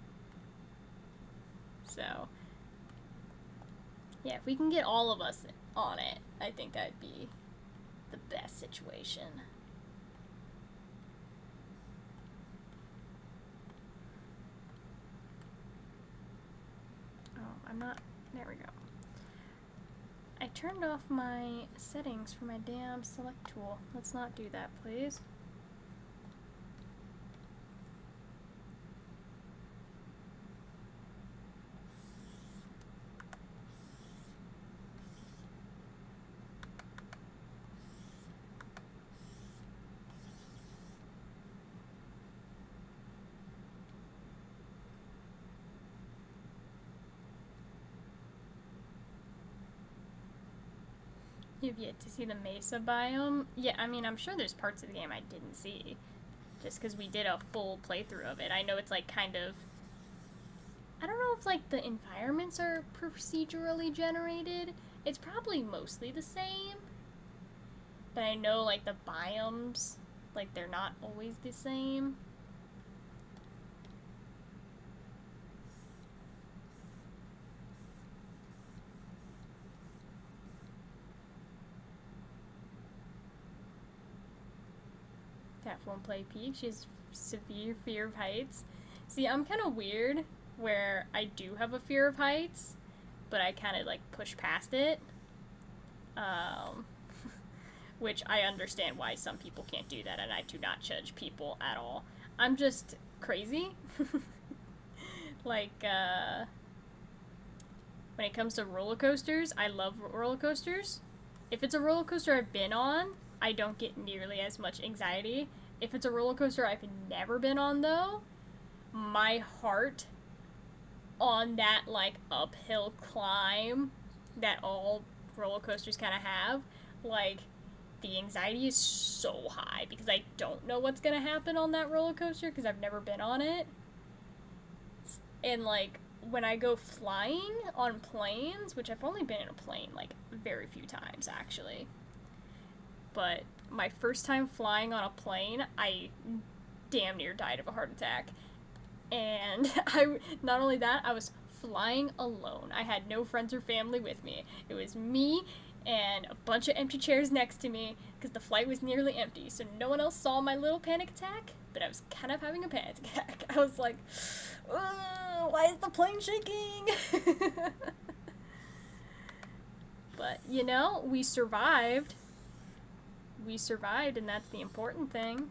So, yeah, if we can get all of us on it, I think that'd be the best situation. I'm not. There we go. I turned off my settings for my damn select tool. Let's not do that, please. You've yet to see the Mesa biome? Yeah, I mean, I'm sure there's parts of the game I didn't see. Just because we did a full playthrough of it. I know it's like kind of... I don't know if like the environments are procedurally generated. It's probably mostly the same. But I know like the biomes, like they're not always the same. Cat won't play Peak. She has severe fear of heights. See, I'm kind of weird where I do have a fear of heights, but I kind of like push past it. Which I understand why some people can't do that, and I do not judge people at all. I'm just crazy. Like, when it comes to roller coasters, I love roller coasters. If it's a roller coaster I've been on, I don't get nearly as much anxiety. If it's a roller coaster I've never been on, though, my heart on that, like, uphill climb that all roller coasters kind of have, like, the anxiety is so high because I don't know what's gonna happen on that roller coaster because I've never been on it. And, like, when I go flying on planes, which I've only been in a plane, like, very few times, actually. But my first time flying on a plane, I damn near died of a heart attack. And not only that, I was flying alone. I had no friends or family with me. It was me and a bunch of empty chairs next to me because the flight was nearly empty. So no one else saw my little panic attack, but I was kind of having a panic attack. I was like, why is the plane shaking? But, you know, we survived. We survived, and that's the important thing.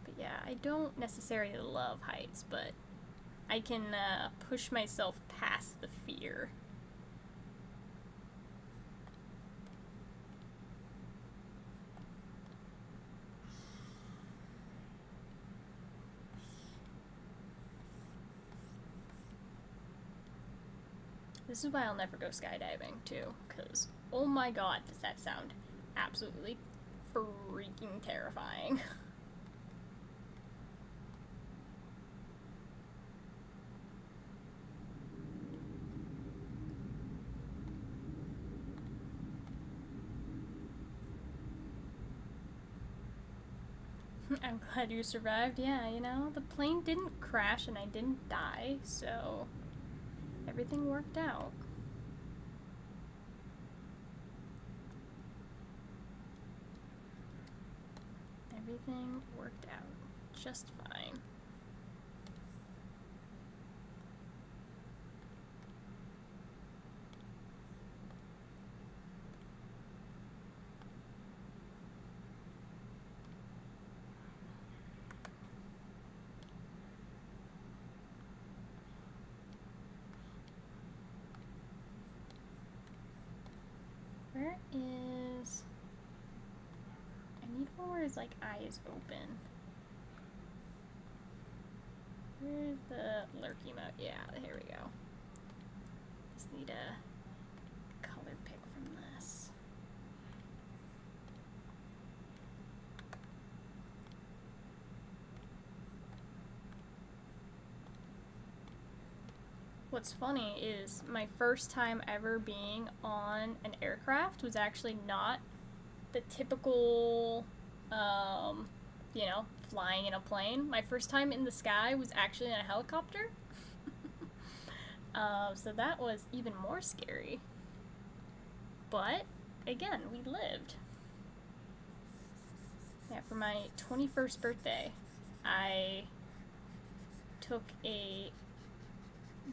But yeah, I don't necessarily love heights, but I can push myself past the fear. This is why I'll never go skydiving, too, because, oh my god, does that sound absolutely freaking terrifying. I'm glad you survived. Yeah, you know, the plane didn't crash and I didn't die, so everything worked out. Everything worked out just fine. Where is... I need one where his, like, eye is open. Where's the lurk emote? Yeah, here we go. Just need a color pick from this. What's funny is my first time ever being on an aircraft was actually not the typical, you know, flying in a plane. My first time in the sky was actually in a helicopter. So that was even more scary. But, again, we lived. Yeah, for my 21st birthday, I took a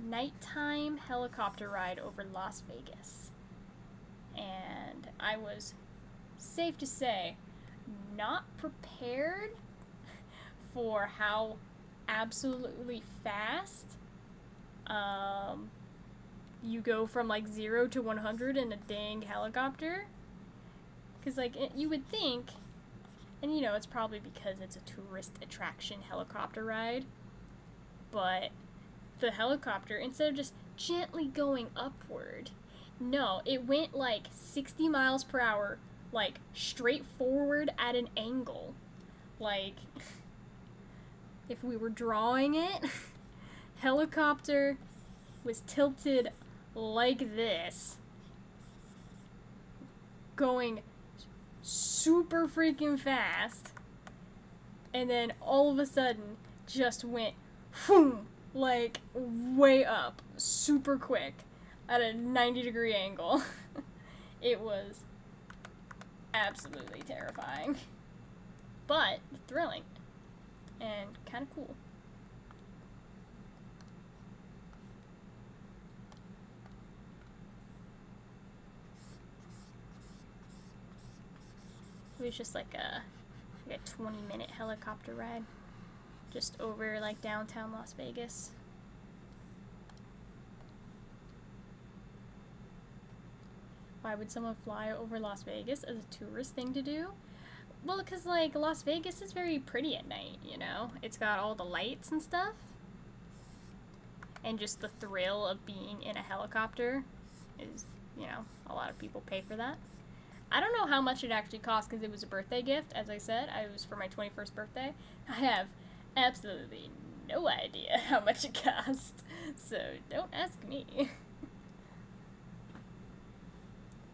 nighttime helicopter ride over Las Vegas. And I was, safe to say, not prepared for how absolutely fast you go from like 0 to 100 in a dang helicopter. Because, like, you would think, and you know, it's probably because it's a tourist attraction helicopter ride, but the helicopter, instead of just gently going upward, no, it went like 60 miles per hour, like straight forward at an angle. Like, if we were drawing it, helicopter was tilted like this, going super freaking fast, and then all of a sudden just went boom, like way up super quick at a 90-degree angle. It was absolutely terrifying, but thrilling and kind of cool. It was just like a 20-minute helicopter ride just over like downtown Las Vegas. Why would someone fly over Las Vegas as a tourist thing to do? Well, because like Las Vegas is very pretty at night, you know? It's got all the lights and stuff. And just the thrill of being in a helicopter is, you know, a lot of people pay for that. I don't know how much it actually cost because it was a birthday gift. As I said, it was for my 21st birthday. I have absolutely no idea how much it cost, so don't ask me.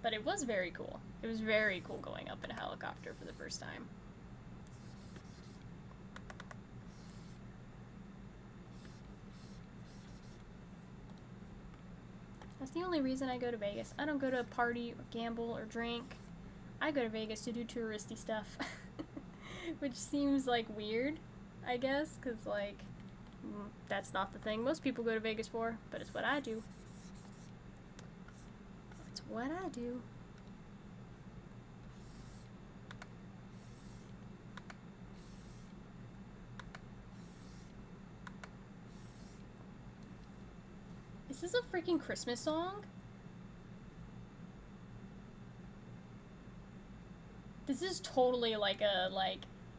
But it was very cool. It was very cool going up in a helicopter for the first time. That's the only reason I go to Vegas. I don't go to party or gamble or drink. I go to Vegas to do touristy stuff. Which seems like weird, I guess, because like that's not the thing most people go to Vegas for, but it's what I do. It's what I do. Is this a freaking Christmas song? This is totally like a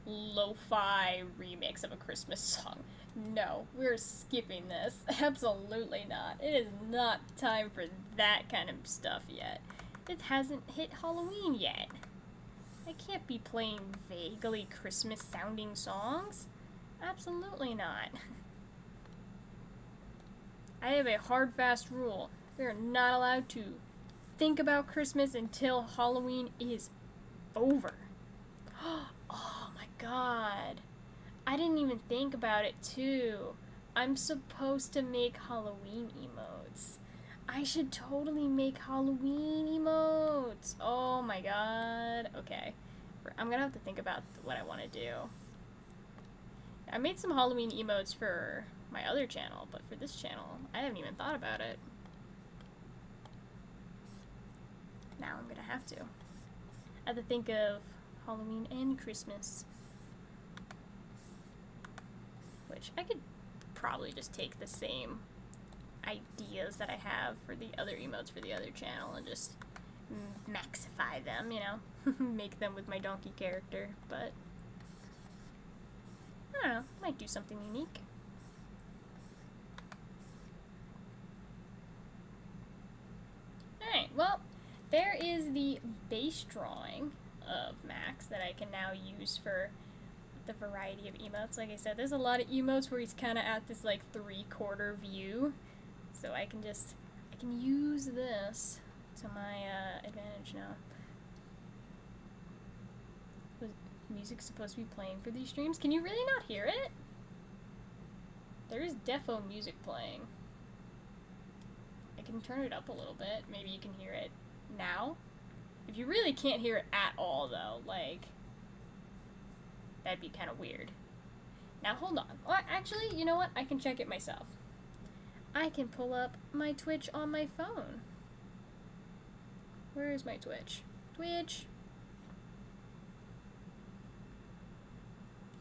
lo-fi remix of a Christmas song. No, we're skipping this. Absolutely not. It is not time for that kind of stuff yet. It hasn't hit Halloween yet. I can't be playing vaguely Christmas sounding songs. Absolutely not. I have a hard, fast rule. We are not allowed to think about Christmas until Halloween is over. Oh my god. I didn't even think about it too. I'm supposed to make Halloween emotes. I should totally make Halloween emotes. Oh my god. Okay. I'm gonna have to think about what I want to do. I made some Halloween emotes for my other channel, but for this channel, I haven't even thought about it. Now I'm gonna have to. I have to think of Halloween and Christmas. Which I could probably just take the same ideas that I have for the other emotes for the other channel and just maxify them, you know? Make them with my donkey character, but I don't know, might do something unique. Alright, well, there is the base drawing of Max that I can now use for the variety of emotes. Like I said, there's a lot of emotes where he's kind of at this like 3/4 view, so I can use this to my advantage now. Was music supposed to be playing for these streams? Can you really not hear it? There is defo music playing. I can turn it up a little bit. Maybe you can hear it now. If you really can't hear it at all, though, like, That'd be kind of weird. Now hold on. Well, actually, you know what? I can check it myself. I can pull up my Twitch on my phone. Where is my Twitch? Twitch.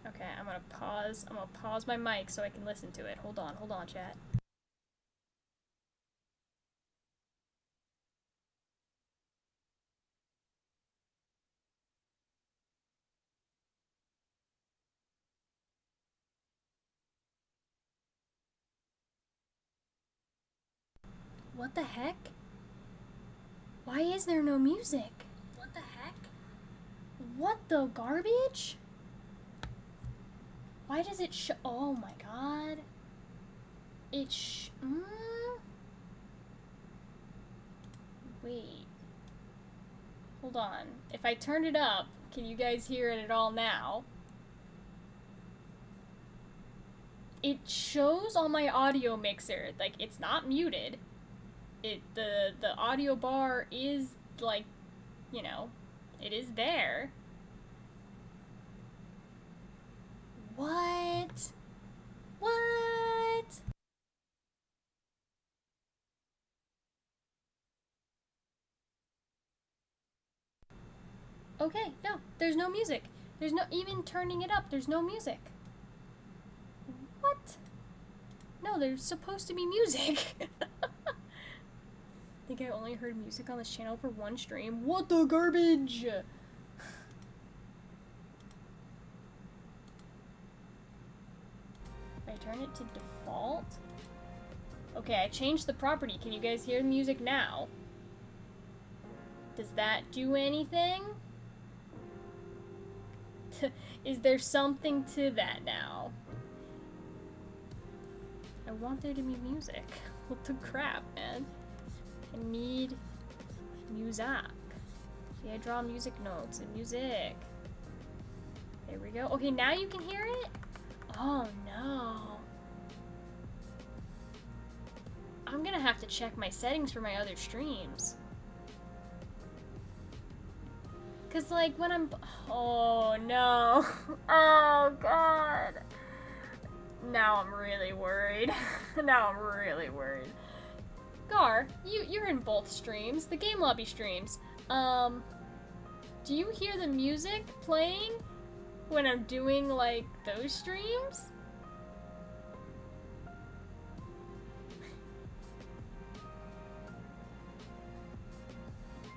Okay, I'm gonna pause my mic so I can listen to it. Hold on, chat. What the heck? Why is there no music? What the heck? What the garbage? Why does it oh my god. Wait. Hold on. If I turn it up, can you guys hear it at all now? It shows on my audio mixer, like, it's not muted. The audio bar is, like, you know, it is there. What? What? Okay, no, there's no music. There's no, even turning it up, there's no music. What? No, there's supposed to be music. I think I only heard music on this channel for one stream. What the garbage? If I turn it to default. Okay, I changed the property. Can you guys hear the music now? Does that do anything? Is there something to that now? I want there to be music. What the crap, man? I need music. See, I draw music notes and music. There we go. Okay, now you can hear it? Oh no. I'm gonna have to check my settings for my other streams. Cause like when I'm, oh no. Oh god. Now I'm really worried. Now I'm really worried. Gar, you're in both streams, the Game Lobby streams. Do you hear the music playing when I'm doing, like, those streams?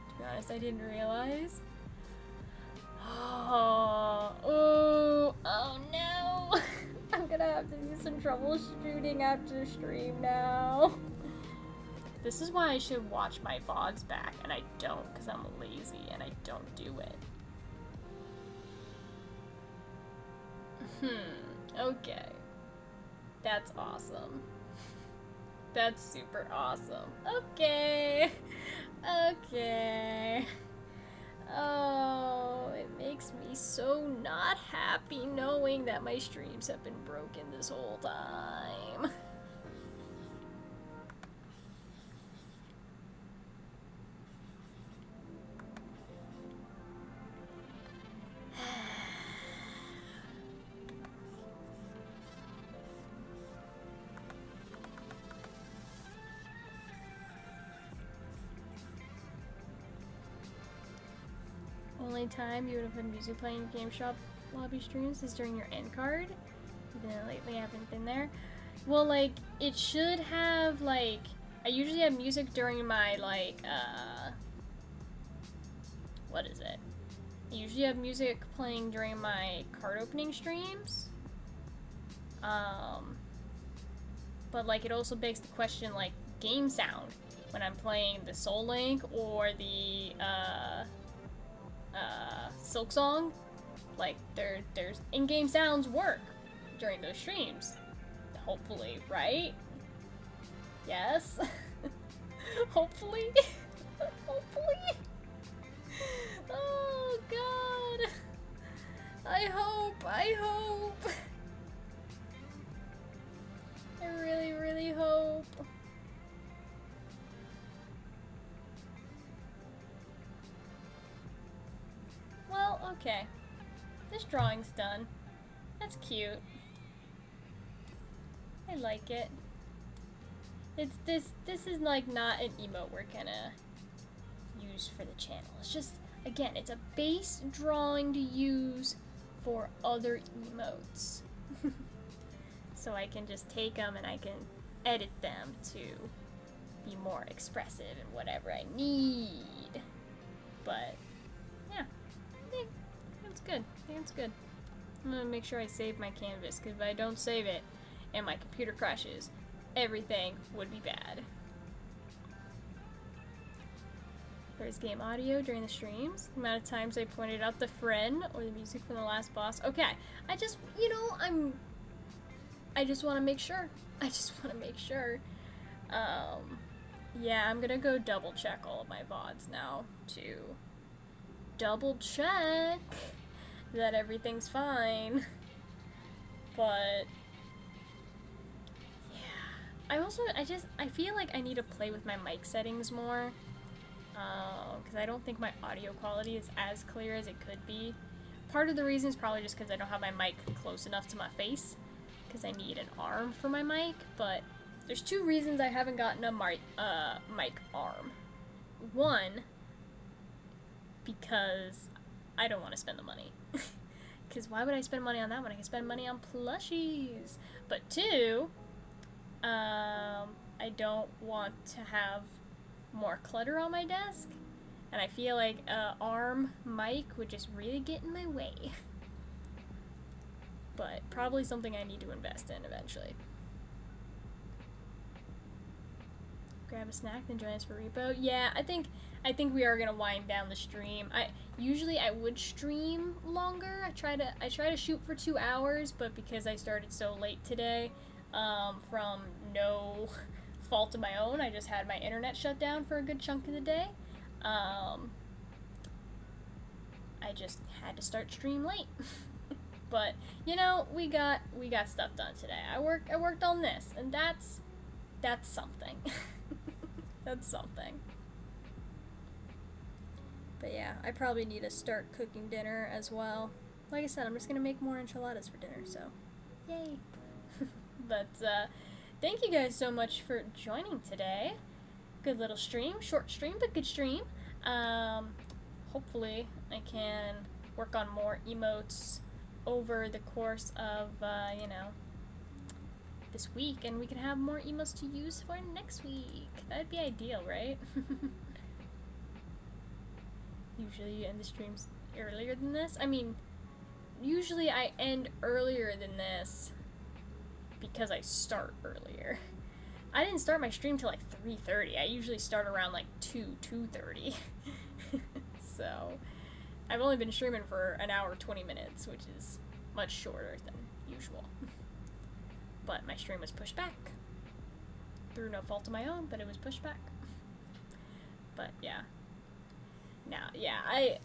To be honest, I didn't realize. Oh no! I'm gonna have to do some troubleshooting after stream now. This is why I should watch my VODs back, and I don't, because I'm lazy and I don't do it. Okay. That's awesome. That's super awesome. Okay. Okay. Oh, it makes me so not happy knowing that my streams have been broken this whole time. Only time you would have had music playing Game Shop lobby streams is during your end card. Even though lately I haven't been there. Well, like, it should have, like, I usually have music during my, like, what is it? I usually have music playing during my card opening streams. But, like, it also begs the question, like, game sound when I'm playing the Soul Link or the, Silk Song. Like, there's in-game sounds work during those streams. Hopefully, right? Yes? Hopefully? Hopefully? Oh, God. I hope. I really, really hope. Well, okay. This drawing's done. That's cute. I like it. It's this is like not an emote we're gonna use for the channel. It's just, again, it's a base drawing to use for other emotes. So I can just take them and I can edit them to be more expressive and whatever I need. But yeah, I think it's good. I think it's good. I'm gonna make sure I save my canvas, because if I don't save it and my computer crashes, everything would be bad. There's game audio during the streams. The amount of times I pointed out the friend or the music from the last boss. Okay, I just, you know, I just want to make sure. I just want to make sure. Yeah, I'm gonna go double check all of my VODs now to double check that everything's fine. But yeah, I feel like I need to play with my mic settings more, because I don't think my audio quality is as clear as it could be. Part of the reason is probably just because I don't have my mic close enough to my face, because I need an arm for my mic. But there's two reasons I haven't gotten a mic arm. One, because I don't want to spend the money. Because why would I spend money on that when I can spend money on plushies? But two, I don't want to have more clutter on my desk, and I feel like a arm mic would just really get in my way. But probably something I need to invest in eventually. Grab a snack, then join us for repo. Yeah, I think we are gonna wind down the stream. Usually I would stream longer. I try to shoot for 2 hours, but because I started so late today, from no fault of my own, I just had my internet shut down for a good chunk of the day. I just had to start stream late. But you know, we got stuff done today. I worked on this, and that's something. That's something. But yeah, I probably need to start cooking dinner as well. Like I said, I'm just gonna make more enchiladas for dinner, so yay. But thank you guys so much for joining today. Good little stream, short stream, but good stream. Hopefully I can work on more emotes over the course of, you know, this week, and we can have more emotes to use for next week. That'd be ideal, right? Usually you end the streams earlier than this. I mean, usually I end earlier than this because I start earlier. I didn't start my stream till like 3:30. I usually start around like 2:30. So I've only been streaming for an hour 20 minutes, which is much shorter than usual. But my stream was pushed back through no fault of my own, but it was pushed back. But yeah. Now, yeah,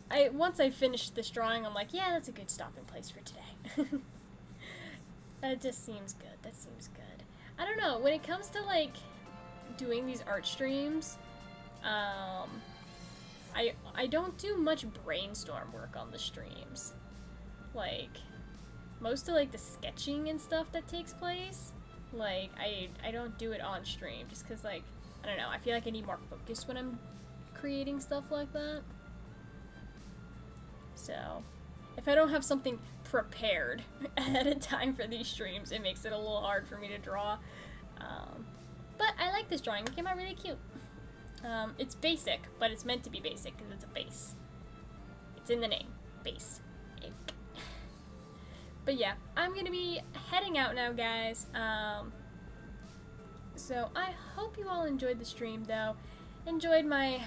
I once I finished this drawing, I'm like, yeah, that's a good stopping place for today. That just seems good. That seems good. I don't know, when it comes to like doing these art streams, I don't do much brainstorm work on the streams. Like, most of like the sketching and stuff that takes place, like I don't do it on stream just because, like, I don't know, I feel like I need more focus when I'm creating stuff like that. So if I don't have something prepared ahead of time for these streams, it makes it a little hard for me to draw. But I like this drawing. It came out really cute. It's basic, but it's meant to be basic because it's a base. It's in the name, base. But yeah, I'm gonna be heading out now, guys. So I hope you all enjoyed the stream, though. Enjoyed my,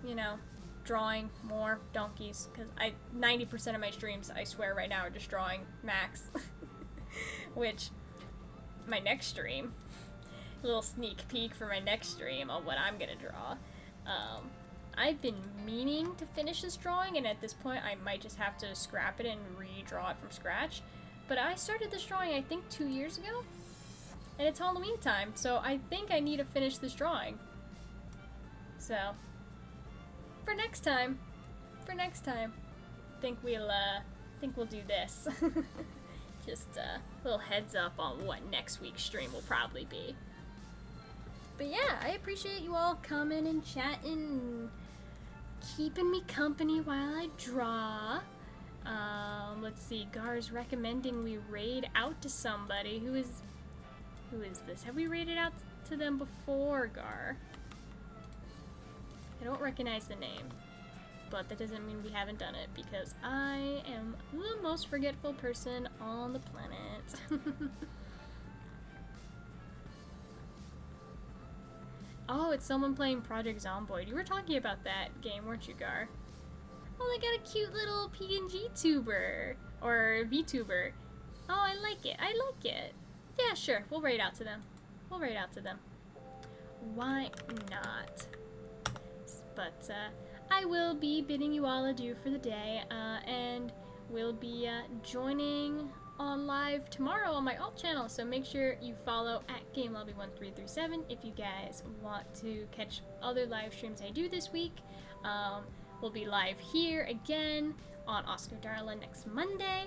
you know, drawing more donkeys, because 90% of my streams, I swear right now, are just drawing max. Which, my next stream, a little sneak peek for my next stream on what I'm gonna draw. I've been meaning to finish this drawing, and at this point I might just have to scrap it and redraw it from scratch. But I started this drawing, I think, 2 years ago, and it's Halloween time, so I think I need to finish this drawing. So, for next time, think we'll do this. just a little heads up on what next week's stream will probably be. But yeah, I appreciate you all coming and chatting, keeping me company while I draw. Let's see, Gar's recommending we raid out to somebody. Who is this? Have we raided out to them before, Gar? I don't recognize the name, but that doesn't mean we haven't done it, because I am the most forgetful person on the planet. Oh, it's someone playing Project Zomboid. You were talking about that game, weren't you, Gar? Oh, they got a cute little PNG tuber. Or VTuber. Oh, I like it. I like it. Yeah, sure. We'll raid out to them. We'll raid out to them. Why not? But, I will be bidding you all adieu for the day, and we'll be, joining on live tomorrow on my alt channel, so make sure you follow at GameLobby1337 if you guys want to catch other live streams I do this week. We'll be live here again on Oscar Darla next Monday.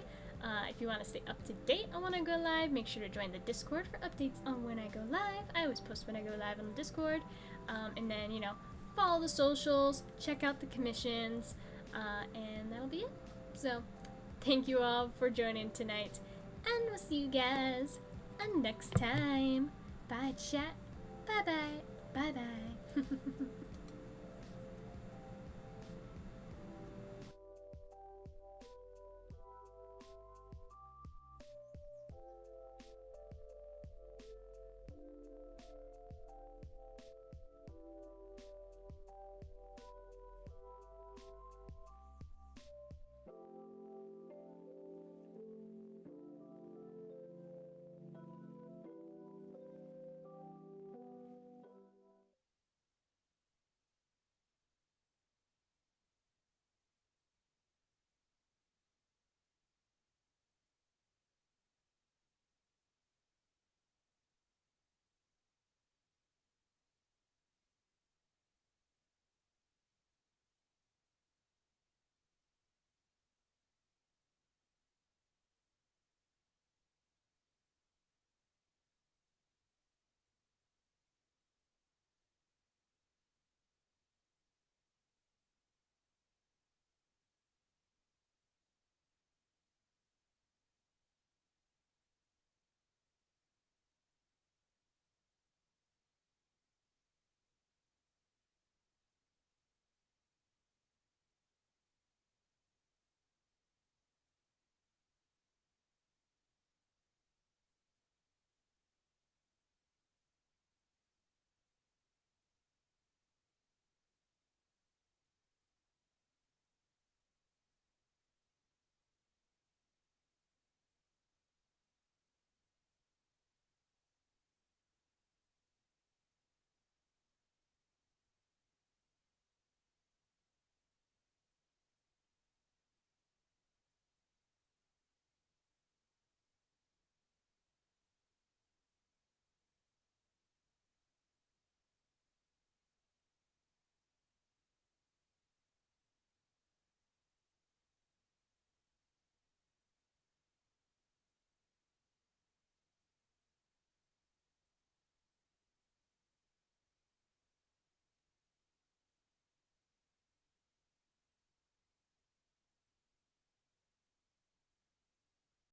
If you want to stay up to date on when I go live, make sure to join the Discord for updates on when I go live. I always post when I go live on the Discord. And then, you know, follow the socials, check out the commissions, and that'll be it. So, thank you all for joining tonight, and we'll see you guys next time. Bye, chat. Bye-bye. Bye-bye.